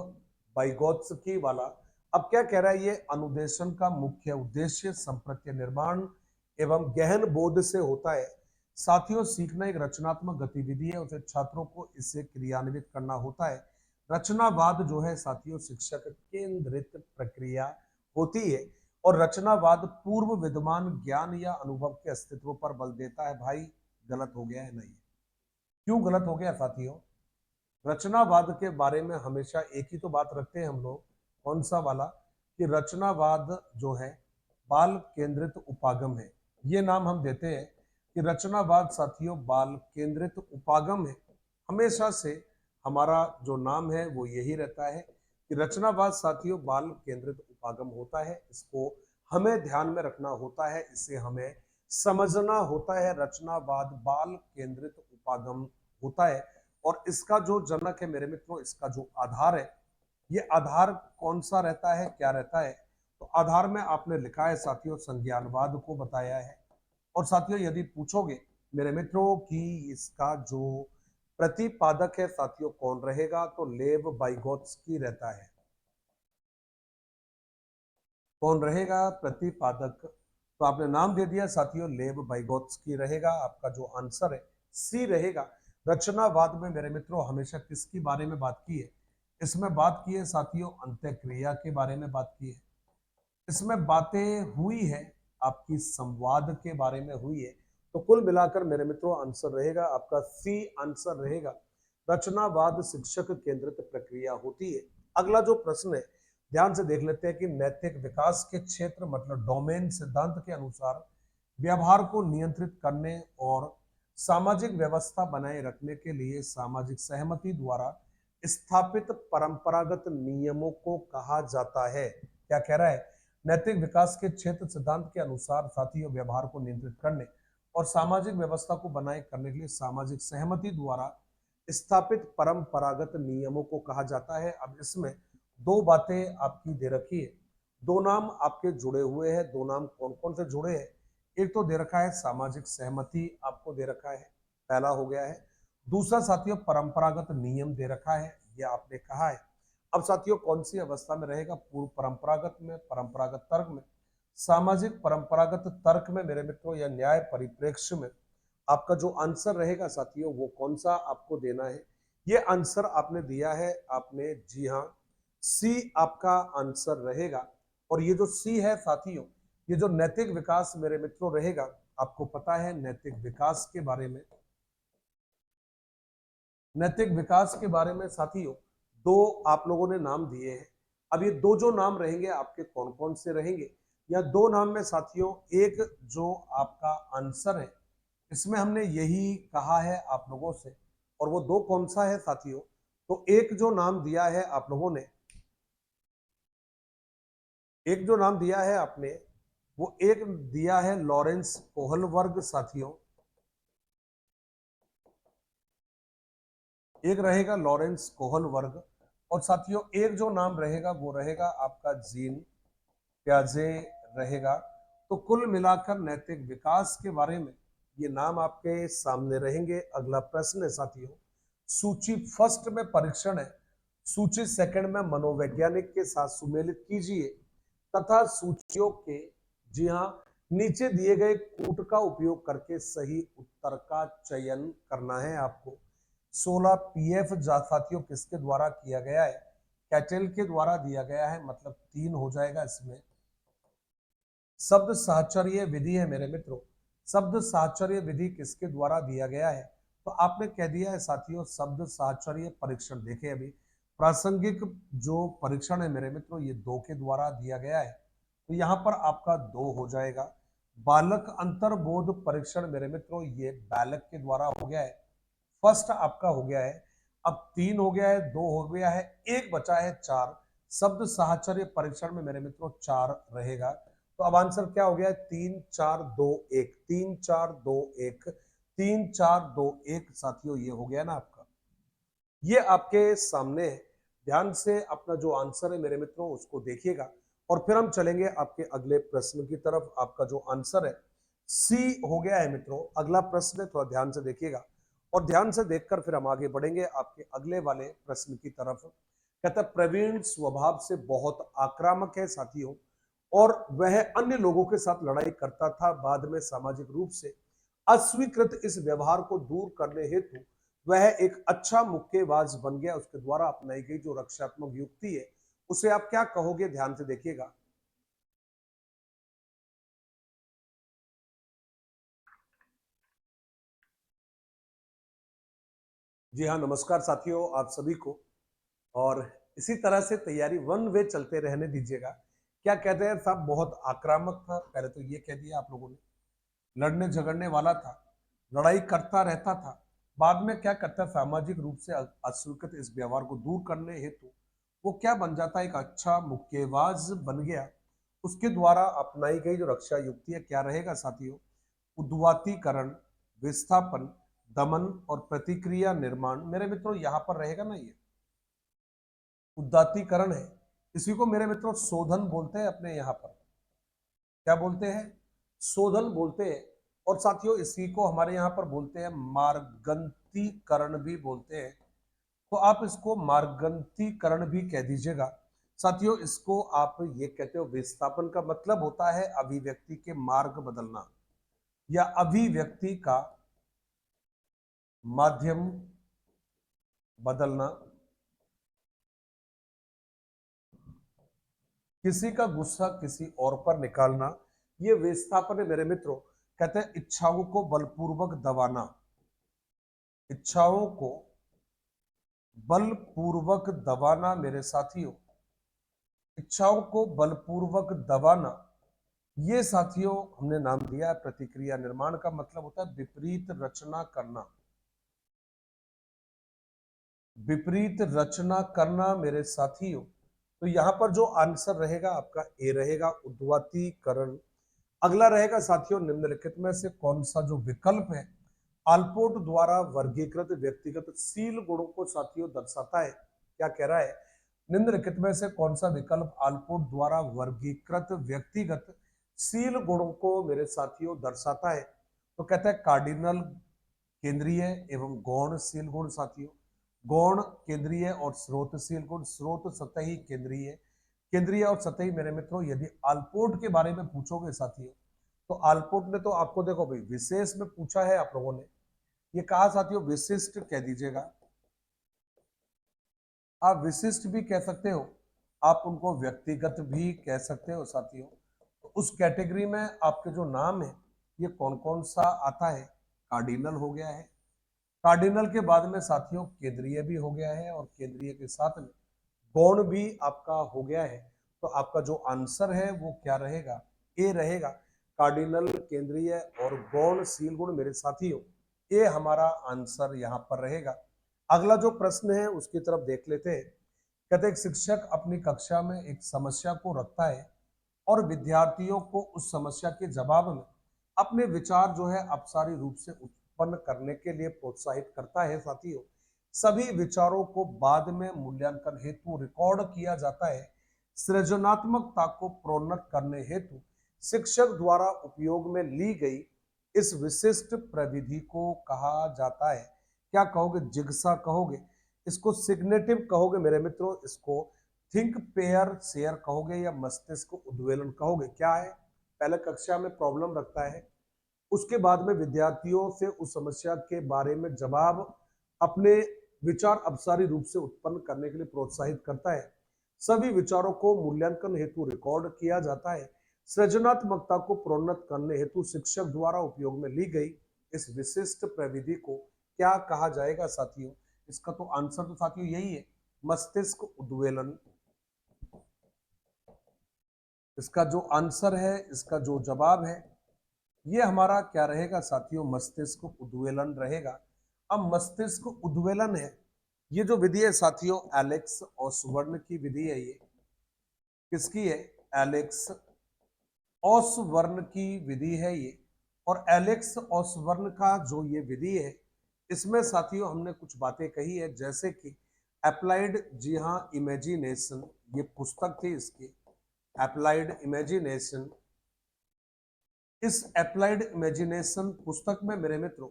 बाइगोत्स्की वाला। अब क्या कह रहा है ये? अनुदेशन का मुख्य उद्देश्य संप्रत्य निर्माण एवं गहन बोध से होता है। साथियों सीखना एक रचनात्मक गतिविधि है, उसे छात्रों को इसे क्रियान्वित करना होता है। रचनावाद जो है साथियों शिक्षक केंद्रित प्रक्रिया होती है, और रचनावाद पूर्व विद्यमान ज्ञान या अनुभव के अस्तित्व पर बल देता है। भाई गलत हो गया है? नहीं। क्यों गलत हो गया साथियों? रचनावाद के बारे में हमेशा एक ही तो बात रखते हैं हम लोग, कौन सा वाला? कि रचनावाद जो है बाल केंद्रित उपागम है। ये नाम हम देते हैं कि रचनावाद साथियों बाल केंद्रित उपागम है। हमेशा से हमारा जो नाम है वो यही रहता है कि रचनावाद साथियों बाल केंद्रित उपागम होता है। इसको हमें ध्यान में रखना होता है, इसे हमें समझना होता है। रचनावाद बाल केंद्रित उपागम होता है, और इसका जो जनक है मेरे मित्रों, इसका जो आधार है, ये आधार कौन सा रहता है, क्या रहता है? तो आधार में आपने लिखा है साथियों संज्ञानवाद को बताया है। और साथियों यदि पूछोगे मेरे मित्रों कि इसका जो प्रतिपादक है साथियों कौन रहेगा, तो लेव बाइगोत्स्की रहता है। कौन रहेगा प्रतिपादक? तो आपने नाम दे दिया साथियों, लेव वाइगोत्स्की रहेगा आपका जो आंसर है, सी रहेगा। रचनावाद में मेरे मित्रों हमेशा किसके बारे में बात की है? इसमें बात की है साथियों अंत्यक्रिया के बारे में बात की है। इसमें बातें हुई है आपकी संवाद के बारे में हुई है। तो कुल मिलाकर मेरे मित्रों आंसर रहेगा आपका सी आंसर रहेगा। रचनावाद शिक्षक केंद्रित प्रक्रिया होती है। अगला जो प्रश्न है ध्यान से देख लेते हैं कि नैतिक विकास के क्षेत्र मतलब डोमेन सिद्धांत के अनुसार व्यवहार को नियंत्रित करने और सामाजिक व्यवस्था बनाए रखने के लिए सामाजिक सहमति द्वारा स्थापित परंपरागत नियमों को कहा जाता है। क्या कह रहा है? नैतिक विकास के क्षेत्र सिद्धांत के अनुसार साथियों व्यवहार को नियंत्रित करने और सामाजिक व्यवस्था को बनाए करने के लिए सामाजिक सहमति द्वारा स्थापित परंपरागत नियमों को कहा जाता है। अब इसमें दो बातें आपकी दे रखी है, दो नाम आपके जुड़े हुए हैं। दो नाम कौन कौन से जुड़े हैं? एक तो दे रखा है सामाजिक सहमति आपको दे रखा है, पहला हो गया है। दूसरा साथियों परंपरागत नियम दे रखा है, यह आपने कहा है। अब साथियों कौन सी अवस्था में रहेगा? पूर्व परंपरागत में, परंपरागत तर्क में, सामाजिक परंपरागत तर्क में मेरे मित्रों, या न्याय परिप्रेक्ष्य में। आपका जो आंसर रहेगा साथियों वो कौन सा आपको देना है? ये आंसर आपने दिया है आपने, जी हाँ, सी आपका आंसर रहेगा। और ये जो सी है साथियों, ये जो नैतिक विकास मेरे मित्रों रहेगा, आपको पता है नैतिक विकास के बारे में, नैतिक विकास के बारे में साथियों दो आप लोगों ने नाम दिए हैं। अब ये दो जो नाम रहेंगे आपके कौन कौन से रहेंगे? या दो नाम में साथियों एक जो आपका आंसर है इसमें हमने यही कहा है आप लोगों से, और वो दो कौन सा है साथियों? तो एक जो नाम दिया है आप लोगों ने, एक जो नाम दिया है आपने, वो एक दिया है लॉरेंस कोहलवर्ग साथियों। एक रहेगा लॉरेंस कोहलवर्ग, और साथियों एक जो नाम रहेगा वो रहेगा आपका जीन प्याजे रहेगा। तो कुल मिलाकर नैतिक विकास के बारे में ये नाम आपके सामने रहेंगे। अगला प्रश्न है साथियों, सूची फर्स्ट में परीक्षण है, सूची सेकंड में मनोवैज्ञानिक के साथ सुमेलित कीजिए तथा सूचियों के, जी हाँ, नीचे दिए गए कूट का उपयोग करके सही उत्तर का चयन करना है आपको। 16 पीएफ साथियों किसके द्वारा किया गया है? कैटेल के द्वारा दिया गया है, मतलब 3 हो जाएगा इसमें। शब्द साहचर्य विधि है मेरे मित्रों, शब्द साहचर्य विधि किसके द्वारा दिया गया है? तो आपने कह दिया है साथियों शब्द साहचर्य परीक्षण। देखे अभी प्रासंगिक जो परीक्षण है मेरे मित्रों ये 2 के द्वारा दिया गया है, तो यहाँ पर आपका 2 हो जाएगा। बालक अंतर्बोध परीक्षण मेरे मित्रों ये बालक के द्वारा हो गया है, फर्स्ट आपका हो गया है। अब 3 हो गया है, 2 हो गया है, एक बचा है 4। शब्द साहचर्य परीक्षण में मेरे मित्रों 4 रहेगा। तो अब आंसर क्या हो गया है? 3 4 2 1, 3 4 2 1, 3 4 2 1 साथियों ये हो गया ना आपका, ये आपके सामने है। ध्यान से अपना जो आंसर है मेरे मित्रों उसको देखिएगा, और फिर हम चलेंगे आपके अगले प्रश्न की तरफ। आपका जो आंसर है सी हो गया है मित्रों। अगला प्रश्न है, थोड़ा ध्यान से देखिएगा, और ध्यान से देखकर फिर हम आगे बढ़ेंगे आपके अगले वाले प्रश्न की तरफ। कहता है प्रवीण स्वभाव से बहुत आक्रामक है साथियों, और वह अन्य लोगों के साथ लड़ाई करता था। बाद में सामाजिक रूप से अस्वीकृत इस व्यवहार को दूर करने हेतु वह एक अच्छा मुक्केबाज बन गया। उसके द्वारा अपनाई गई जो रक्षात्मक युक्ति है उसे आप क्या कहोगे? ध्यान से देखिएगा। जी हाँ, नमस्कार साथियों आप सभी को, और इसी तरह से तैयारी वन वे चलते रहने दीजिएगा। क्या कहते हैं साहब, बहुत आक्रामक था, पहले तो ये कह दिया आप लोगों ने, लड़ने झगड़ने वाला था, लड़ाई करता रहता था। बाद में क्या करता है, सामाजिक रूप से अस्वीकृत इस व्यवहार को दूर करने हेतु वो क्या बन जाता है? एक अच्छा मुक्केबाज बन गया। उसके द्वारा अपनाई गई जो रक्षा युक्ति है क्या रहेगा साथियों? उद्वातीकरण, विस्थापन, दमन और प्रतिक्रिया निर्माण। मेरे मित्रों यहाँ पर रहेगा ना, ये उदात्तीकरण है, इसी को मेरे मित्रों शोधन बोलते हैं अपने यहाँ पर। क्या बोलते हैं? शोधन बोलते हैं। और साथियों इसी को हमारे यहाँ पर बोलते हैं मार्गंतीकरण भी बोलते हैं। तो आप इसको मार्गंतीकरण भी कह दीजिएगा। साथियों इसको आप ये कहते हो विस्थापन का मतलब होता है अभिव्यक्ति के मार्ग बदलना या अभिव्यक्ति का माध्यम बदलना। किसी का गुस्सा किसी और पर निकालना, ये विस्थापन है मेरे मित्रों। कहते हैं इच्छाओं को बलपूर्वक दबाना, इच्छाओं को बलपूर्वक दबाना मेरे साथियों, इच्छाओं को बलपूर्वक दबाना, ये साथियों हमने नाम दिया है प्रतिक्रिया निर्माण का मतलब होता है विपरीत रचना करना, विपरीत रचना करना मेरे साथियों। तो यहां पर जो आंसर रहेगा आपका ए रहेगा, उद्वतीकरण। अगला रहेगा साथियों निम्नलिखित में से कौन सा जो विकल्प है आल्पोर्ट द्वारा वर्गीकृत व्यक्तिगत शील गुणों को साथियों दर्शाता है। क्या कह रहा है, निम्नलिखित में से कौन सा विकल्प आल्पोर्ट द्वारा वर्गीकृत व्यक्तिगत शील गुणों को मेरे साथियों दर्शाता है। तो कहता है कार्डिनल केंद्रीय एवं गौणशील गुण साथियों, गौण केंद्रीय और स्रोतशील गुण, स्रोत सतही केंद्रीय, केंद्रीय और सतही मेरे मित्रों। यदि आल्पोर्ट के बारे में पूछोगे साथियों तो आल्पोर्ट ने तो आपको देखो भाई विशेष में पूछा है, आप लोगों ने ये कहा साथियों विशिष्ट कह दीजिएगा, आप विशिष्ट भी कह सकते हो, आप उनको व्यक्तिगत भी कह सकते हो साथियों। तो उस कैटेगरी में आपके जो नाम है ये कौन कौन सा आता है, कार्डिनल हो गया है, कार्डिनल के बाद में साथियों केंद्रीय भी हो गया है और केंद्रीय के साथ में गौण भी आपका हो गया है। तो आपका जो आंसर है वो क्या रहेगा, ए रहेगा, कार्डिनल केंद्रीय और गौण शील गुण मेरे साथियों, ये हमारा आंसर यहां पर रहेगा। अगला जो प्रश्न है उसकी तरफ देख लेते हैं। कहते एक शिक्षक अपनी कक्षा में एक समस्या को रखता है और विद्यार्थियों को उस समस्या के जवाब में अपने विचार जो है अपसारी रूप से उत्पन्न करने के लिए प्रोत्साहित करता है साथियों। सभी विचारों को बाद में मूल्यांकन हेतु रिकॉर्ड किया जाता है। सृजनात्मकता को प्रोन्नत करने हेतु शिक्षक द्वारा उपयोग में ली गई इस विशिष्ट प्रविधि को कहा जाता है। क्या कहोगे, जिग्सा कहोगे, इसको सिग्नेटिव कहोगे मेरे मित्रों, इसको थिंक पेयर शेयर कहोगे या मस्तिष्क उद्वेलन कहोगे। क्या है, पहले कक्षा में प्रॉब्लम रखता है, उसके बाद में विद्यार्थियों से उस समस्या के बारे में जवाब अपने विचार अपसारी रूप से उत्पन्न करने के लिए प्रोत्साहित करता है। सभी विचारों को मूल्यांकन हेतु रिकॉर्ड किया जाता है। सृजनात्मकता को प्रोन्नत करने हेतु शिक्षक द्वारा उपयोग में ली गई इस विशिष्ट प्रविधि को क्या कहा जाएगा साथियों। इसका तो आंसर तो साथियों यही है, मस्तिष्क उद्वेलन। इसका जो आंसर है, इसका जो जवाब है ये हमारा क्या रहेगा साथियों, मस्तिष्क उद्वेलन रहेगा। अब मस्तिष्क उद्वेलन है, ये जो विधि है साथियों एलेक्स ओसबर्न की विधि है। ये किसकी है, एलेक्स ओसबर्न की विधि है ये। और एलेक्स ओसबर्न का जो ये विधि है इसमें साथियों हमने कुछ बातें कही है, जैसे कि अप्लाइड, जी हाँ इमेजिनेशन, ये पुस्तक थी इसकी अप्लाइड इमेजिनेशन। इस अप्लाइड इमेजिनेशन पुस्तक में मेरे मित्रों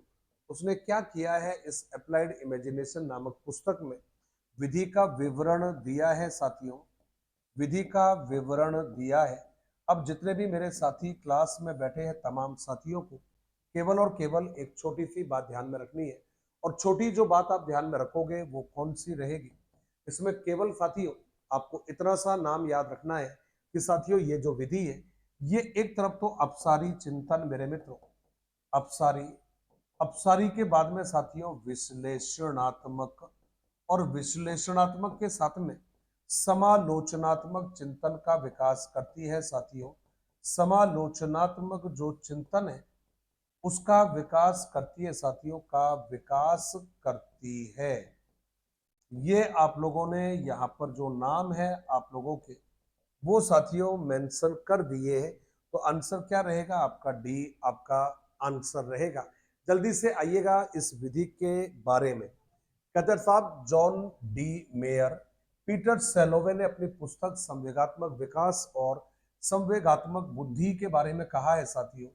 उसने क्या किया है, इस अप्लाइड इमेजिनेशन नामक पुस्तक में विधि का विवरण दिया है साथियों, विधि का विवरण दिया है। अब जितने भी मेरे साथी क्लास में बैठे हैं तमाम साथियों को केवल और केवल एक छोटी सी बात ध्यान में रखनी है, और छोटी जो बात आप ध्यान में रखोगे वो कौन सी रहेगी, इसमें केवल साथियों आपको इतना सा नाम याद रखना है कि साथियों ये जो विधि है ये एक तरफ तो अपसारी चिंतन मेरे मित्रों, अपसारी, अपसारी के बाद में साथियों विश्लेषणात्मक, और विश्लेषणात्मक के साथ में समालोचनात्मक चिंतन का विकास करती है साथियों। समालोचनात्मक जो चिंतन है उसका विकास करती है साथियों, का विकास करती है। ये आप लोगों ने यहाँ पर जो नाम है आप लोगों के वो साथियों मेंशन कर दिए हैं। तो आंसर क्या रहेगा आपका, डी आपका आंसर रहेगा। जल्दी से आइएगा इस विधि के बारे में। कहते साहब जॉन डी मेयर, पीटर सेलोवे ने अपनी पुस्तक संवेगात्मक विकास और संवेगात्मक बुद्धि के बारे में कहा है साथियों,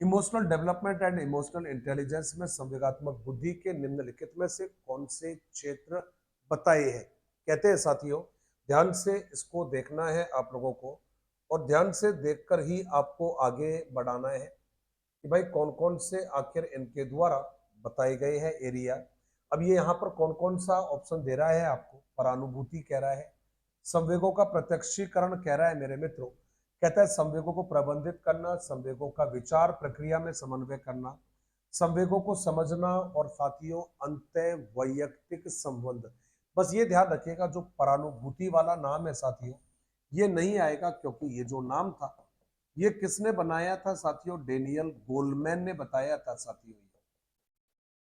emotional development and emotional intelligence में संवेगात्मक बुद्धि के निम्नलिखित में से कौन से क्षेत्र बताए हैं। कहते हैं साथियों ध्यान से इसको देखना है आप लोगों को, और ध्यान से देखकर ही आपको आगे बढ़ाना है कि भाई कौन कौन से आखिर इनके द्वारा बताए गए हैं एरिया। अब ये यहाँ पर कौन कौन सा ऑप्शन दे रहा है आपको, परानुभूति कह रहा है, संवेगों का प्रत्यक्षीकरण कह रहा है मेरे मित्रों, कहता है संवेगों को प्रबंधित करना, संवेगों का विचार प्रक्रिया में समन्वय करना, संवेगों को समझना, और साथियों अंत वैयक्तिक संबंध। बस ये ध्यान रखिएगा जो परानुभूति वाला नाम है साथियों, ये नहीं आएगा, क्योंकि ये जो नाम था ये किसने बनाया था साथियों, डेनियल गोलमैन ने बताया था साथियों।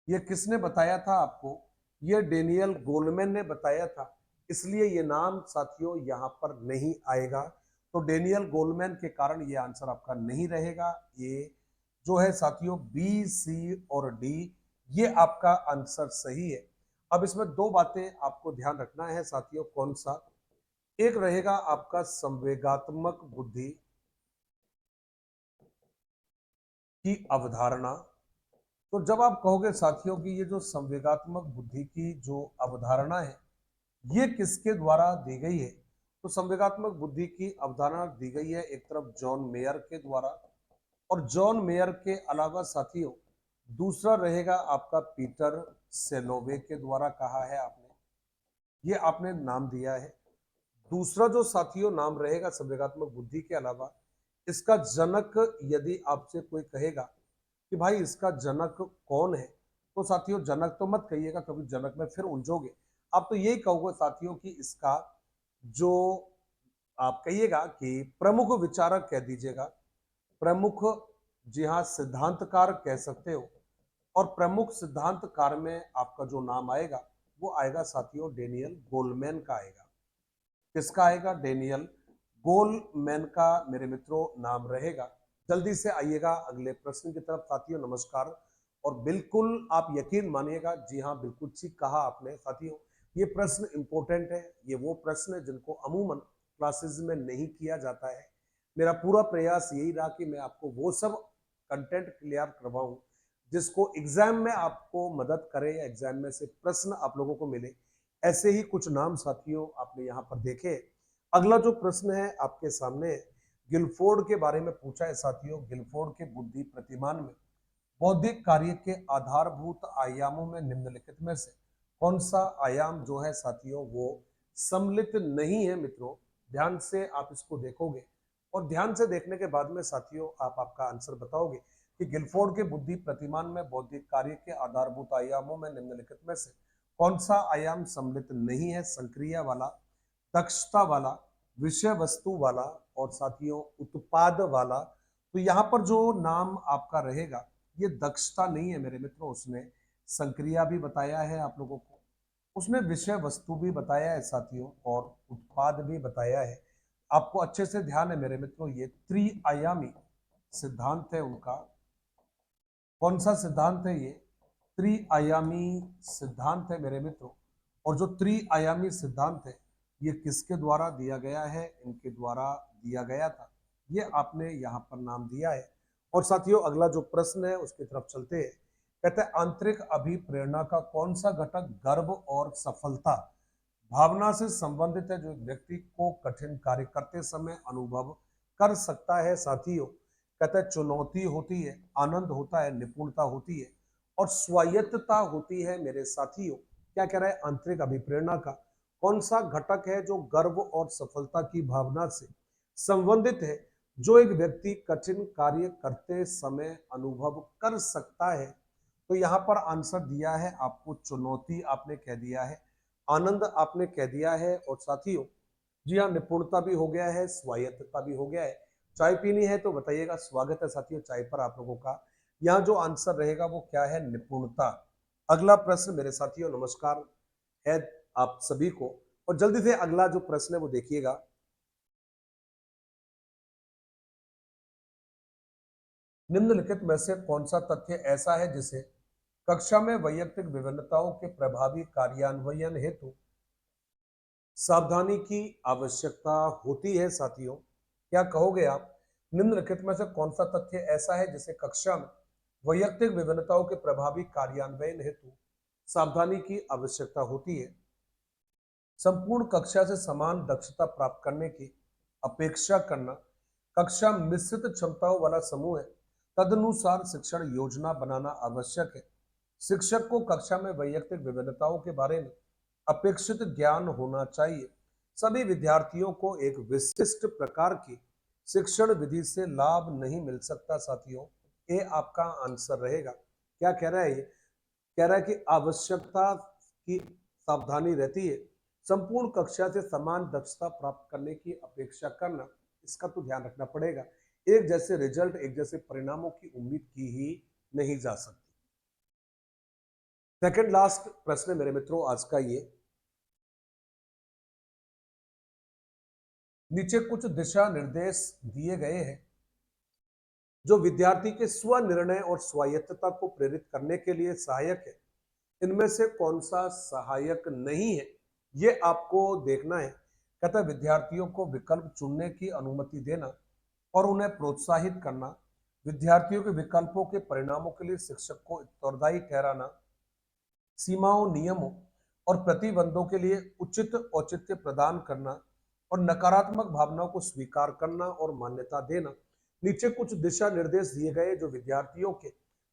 ये किसने बताया था आपको, ये डेनियल गोलमैन ने बताया था, इसलिए ये नाम साथियों यहाँ पर नहीं आएगा। तो डेनियल गोलमैन के कारण ये आंसर आपका नहीं रहेगा। ये जो है साथियों बी, सी और डी, ये आपका आंसर सही है। अब इसमें दो बातें आपको ध्यान रखना है साथियों, कौन सा, एक रहेगा आपका संवेगात्मक बुद्धि की अवधारणा। तो जब आप कहोगे साथियों कि ये जो संवेगात्मक बुद्धि की जो अवधारणा है ये किसके द्वारा दी गई है, तो संवेगात्मक बुद्धि की अवधारणा दी गई है एक तरफ जॉन मेयर के द्वारा, और जॉन मेयर के अलावा साथियों दूसरा रहेगा आपका पीटर सेलोवे के द्वारा कहा है आपने, ये आपने नाम दिया है। दूसरा जो साथियों नाम रहेगा संवेगात्मक बुद्धि के अलावा, इसका जनक यदि आपसे कोई कहेगा कि भाई इसका जनक कौन है, तो साथियों जनक तो मत कहिएगा, क्योंकि जनक में फिर उलझोगे। आप तो यही कहोगे साथियों कि इसका जो आप कहिएगा कि प्रमुख विचारक कह दीजिएगा, प्रमुख, जी हाँ सिद्धांतकार कह सकते हो, और प्रमुख सिद्धांतकार में आपका जो नाम आएगा वो आएगा साथियों डेनियल गोलमैन का आएगा। किसका आएगा, डेनियल गोलमैन का मेरे मित्रों नाम रहेगा। जल्दी से आइएगा अगले प्रश्न की तरफ साथियों, नमस्कार। और बिल्कुल आप यकीन मानिएगा, जी हाँ बिल्कुल ठीक कहा आपने साथियों, ये प्रश्न इंपॉर्टेंट है, ये वो प्रश्न है जिनको अमूमन क्लासेस में नहीं किया जाता है। मेरा पूरा प्रयास यही रहा कि मैं आपको वो सब कंटेंट क्लियर करवाऊं जिसको एग्जाम में आपको मदद करे, या एग्जाम में से प्रश्न आप लोगों को मिले। ऐसे ही कुछ नाम साथियों आपने यहाँ पर देखे। अगला जो प्रश्न है आपके सामने, गिलफोर्ड के बारे में पूछा है साथियों। गिलफोर्ड के बुद्धि प्रतिमान में बौद्धिक कार्य के आधारभूत आयामों में निम्नलिखित में से कौन सा आयाम जो है साथियों वो सम्मिलित नहीं है मित्रों। ध्यान से आप इसको देखोगे, और ध्यान से देखने के बाद में साथियों आप आपका आंसर बताओगे कि गिलफोर्ड के बुद्धि प्रतिमान में बौद्धिक कार्य के आधारभूत आयामों में निम्नलिखित में से कौन सा आयाम सम्मिलित नहीं है, संक्रिया वाला, दक्षता वाला, विषय वस्तु वाला, और साथियों उत्पाद वाला। तो यहाँ पर जो नाम आपका रहेगा ये दक्षता नहीं है मेरे मित्रों, उसने संक्रिया भी बताया है आप लोगों को, उसने विषय वस्तु भी बताया है साथियों, और उत्पाद भी बताया है। आपको अच्छे से ध्यान है मेरे मित्रों, ये त्रिआयामी सिद्धांत है उनका। कौन सा सिद्धांत है ये, त्रिआयामी सिद्धांत है मेरे मित्रों। और जो त्रिआयामी सिद्धांत है ये किसके द्वारा दिया गया है, इनके द्वारा दिया गया था, ये आपने यहाँ पर नाम दिया है। और साथियों अगला जो प्रश्न है उसकी तरफ चलते हैं। कहते हैं आंतरिक अभिप्रेरणा का कौन सा घटक गर्व और सफलता भावना से संबंधित है, जो व्यक्ति को कठिन कार्य करते समय अनुभव कर सकता है साथियों। कहते हैं चुनौती होती है, आनंद होता है, निपुणता होती है, और स्वायत्तता होती है मेरे साथियों। क्या कह रहा है, आंतरिक अभिप्रेरणा का कौन सा घटक है जो गर्व और सफलता की भावना से संबंधित है, जो एक व्यक्ति कठिन कार्य करते समय अनुभव कर सकता है। तो यहाँ पर आंसर दिया है आपको, चुनौती आपने कह दिया है, आनंद आपने कह दिया है, और साथियों जी हाँ निपुणता भी हो गया है, स्वायत्तता भी हो गया है। चाय पीनी है तो बताइएगा, स्वागत है साथियों चाय पर आप लोगों का। यहाँ जो आंसर रहेगा वो क्या है, निपुणता। अगला प्रश्न मेरे साथियों नमस्कार है आप सभी को, और जल्दी से अगला जो प्रश्न है वो देखिएगा। निम्नलिखित में से कौन सा तथ्य ऐसा है जिसे कक्षा में वैयक्तिक विभिन्नताओं के प्रभावी कार्यान्वयन हेतु सावधानी की आवश्यकता होती है साथियों। क्या कहोगे आप, निम्नलिखित में से कौन सा तथ्य ऐसा है जिसे कक्षा में वैयक्तिक विभिन्नताओं के प्रभावी कार्यान्वयन हेतु सावधानी की आवश्यकता होती है। संपूर्ण कक्षा से समान दक्षता प्राप्त करने की अपेक्षा करना, कक्षा मिश्रित क्षमताओं वाला समूह है, तदनुसार शिक्षण योजना बनाना आवश्यक है। शिक्षक को कक्षा में वैयक्तिक विभिन्नताओं के बारे में अपेक्षित ज्ञान होना चाहिए। सभी विद्यार्थियों को एक विशिष्ट प्रकार की शिक्षण विधि से लाभ नहीं मिल सकता साथियों। ये आपका आंसर रहेगा। क्या कह रहा है ये? कह रहा है कि आवश्यकता की सावधानी रहती है, संपूर्ण कक्षा से समान दक्षता प्राप्त करने की अपेक्षा करना, इसका तो ध्यान रखना पड़ेगा। एक जैसे रिजल्ट, एक जैसे परिणामों की उम्मीद की ही नहीं जा सकती। सेकंड लास्ट प्रश्न मेरे मित्रों आज का ये, नीचे कुछ दिशा निर्देश दिए गए हैं जो विद्यार्थी के स्व निर्णय और स्वायत्तता को प्रेरित करने के लिए सहायक है। इनमें से कौन सा सहायक नहीं है, ये आपको देखना है। कहता है विद्यार्थियों को विकल्प चुनने की अनुमति देना और उन्हें प्रोत्साहित करना, विद्यार्थियों के विकल्पों के परिणामों के लिए शिक्षक को उत्तरदायी ठहराना, सीमाओं, नियमों और प्रतिबंधों के लिए उचित औचित्य प्रदान करना और नकारात्मक भावनाओं को स्वीकार करना और मान्यता देना। नीचे कुछ दिशा निर्देश दिए गए जो विद्यार्थियों के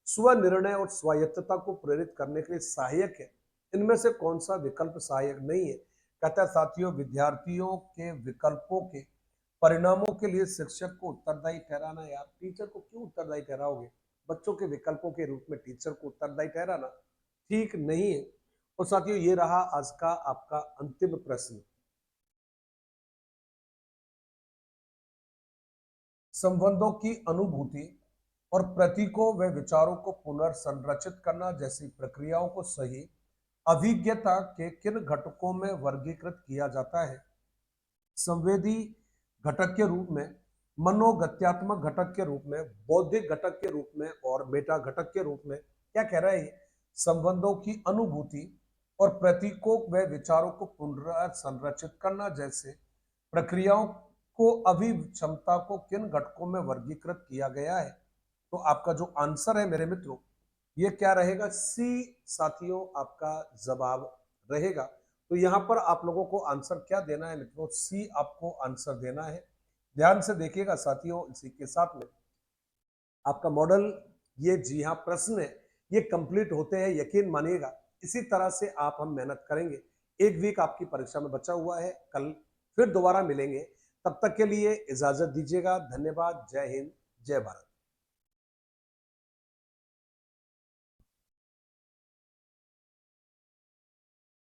स्व निर्णय और स्वायत्तता को प्रेरित करने के लिए सहायक है। इनमें से कौन सा विकल्प सहायक नहीं है? कहता है साथियों, विद्यार्थियों के विकल्पों के परिणामों के लिए शिक्षक को उत्तरदायी ठहराना। यार, टीचर को क्यों उत्तरदायी ठहराओगे? बच्चों के विकल्पों के रूप में टीचर को उत्तरदायी ठहराना ठीक नहीं है। और साथियों, ये रहा आज का आपका अंतिम प्रश्न। संबंधों की अनुभूति और प्रतीकों व विचारों को पुनर्संरचित करना जैसी प्रक्रियाओं को सही अभिज्ञता के किन घटकों में वर्गीकृत किया जाता है? संवेदी घटक के रूप में, मनोगत्यात्मक घटक के रूप में, बौद्धिक घटक के रूप में और मेटा घटक के रूप में। क्या कह रहा है ये? संबंधों की अनुभूति और प्रतीकों व विचारों को पुनर्संरचित करना जैसे प्रक्रियाओं को अभिक्षमता को किन घटकों में वर्गीकृत किया गया है? तो आपका जो आंसर है मेरे मित्रों, ये क्या रहेगा? सी साथियों आपका जवाब रहेगा। तो यहां पर आप लोगों को आंसर क्या देना है मित्रों? सी आपको आंसर देना है। ध्यान से देखिएगा साथियों, इसी के साथ में आपका मॉडल, ये जी हाँ प्रश्न है, ये कंप्लीट होते हैं, यकीन मानिएगा। इसी तरह से आप हम मेहनत करेंगे। एक वीक आपकी परीक्षा में बचा हुआ है, कल फिर दोबारा मिलेंगे। तब तक के लिए इजाजत दीजिएगा। धन्यवाद। जय हिंद, जय भारत।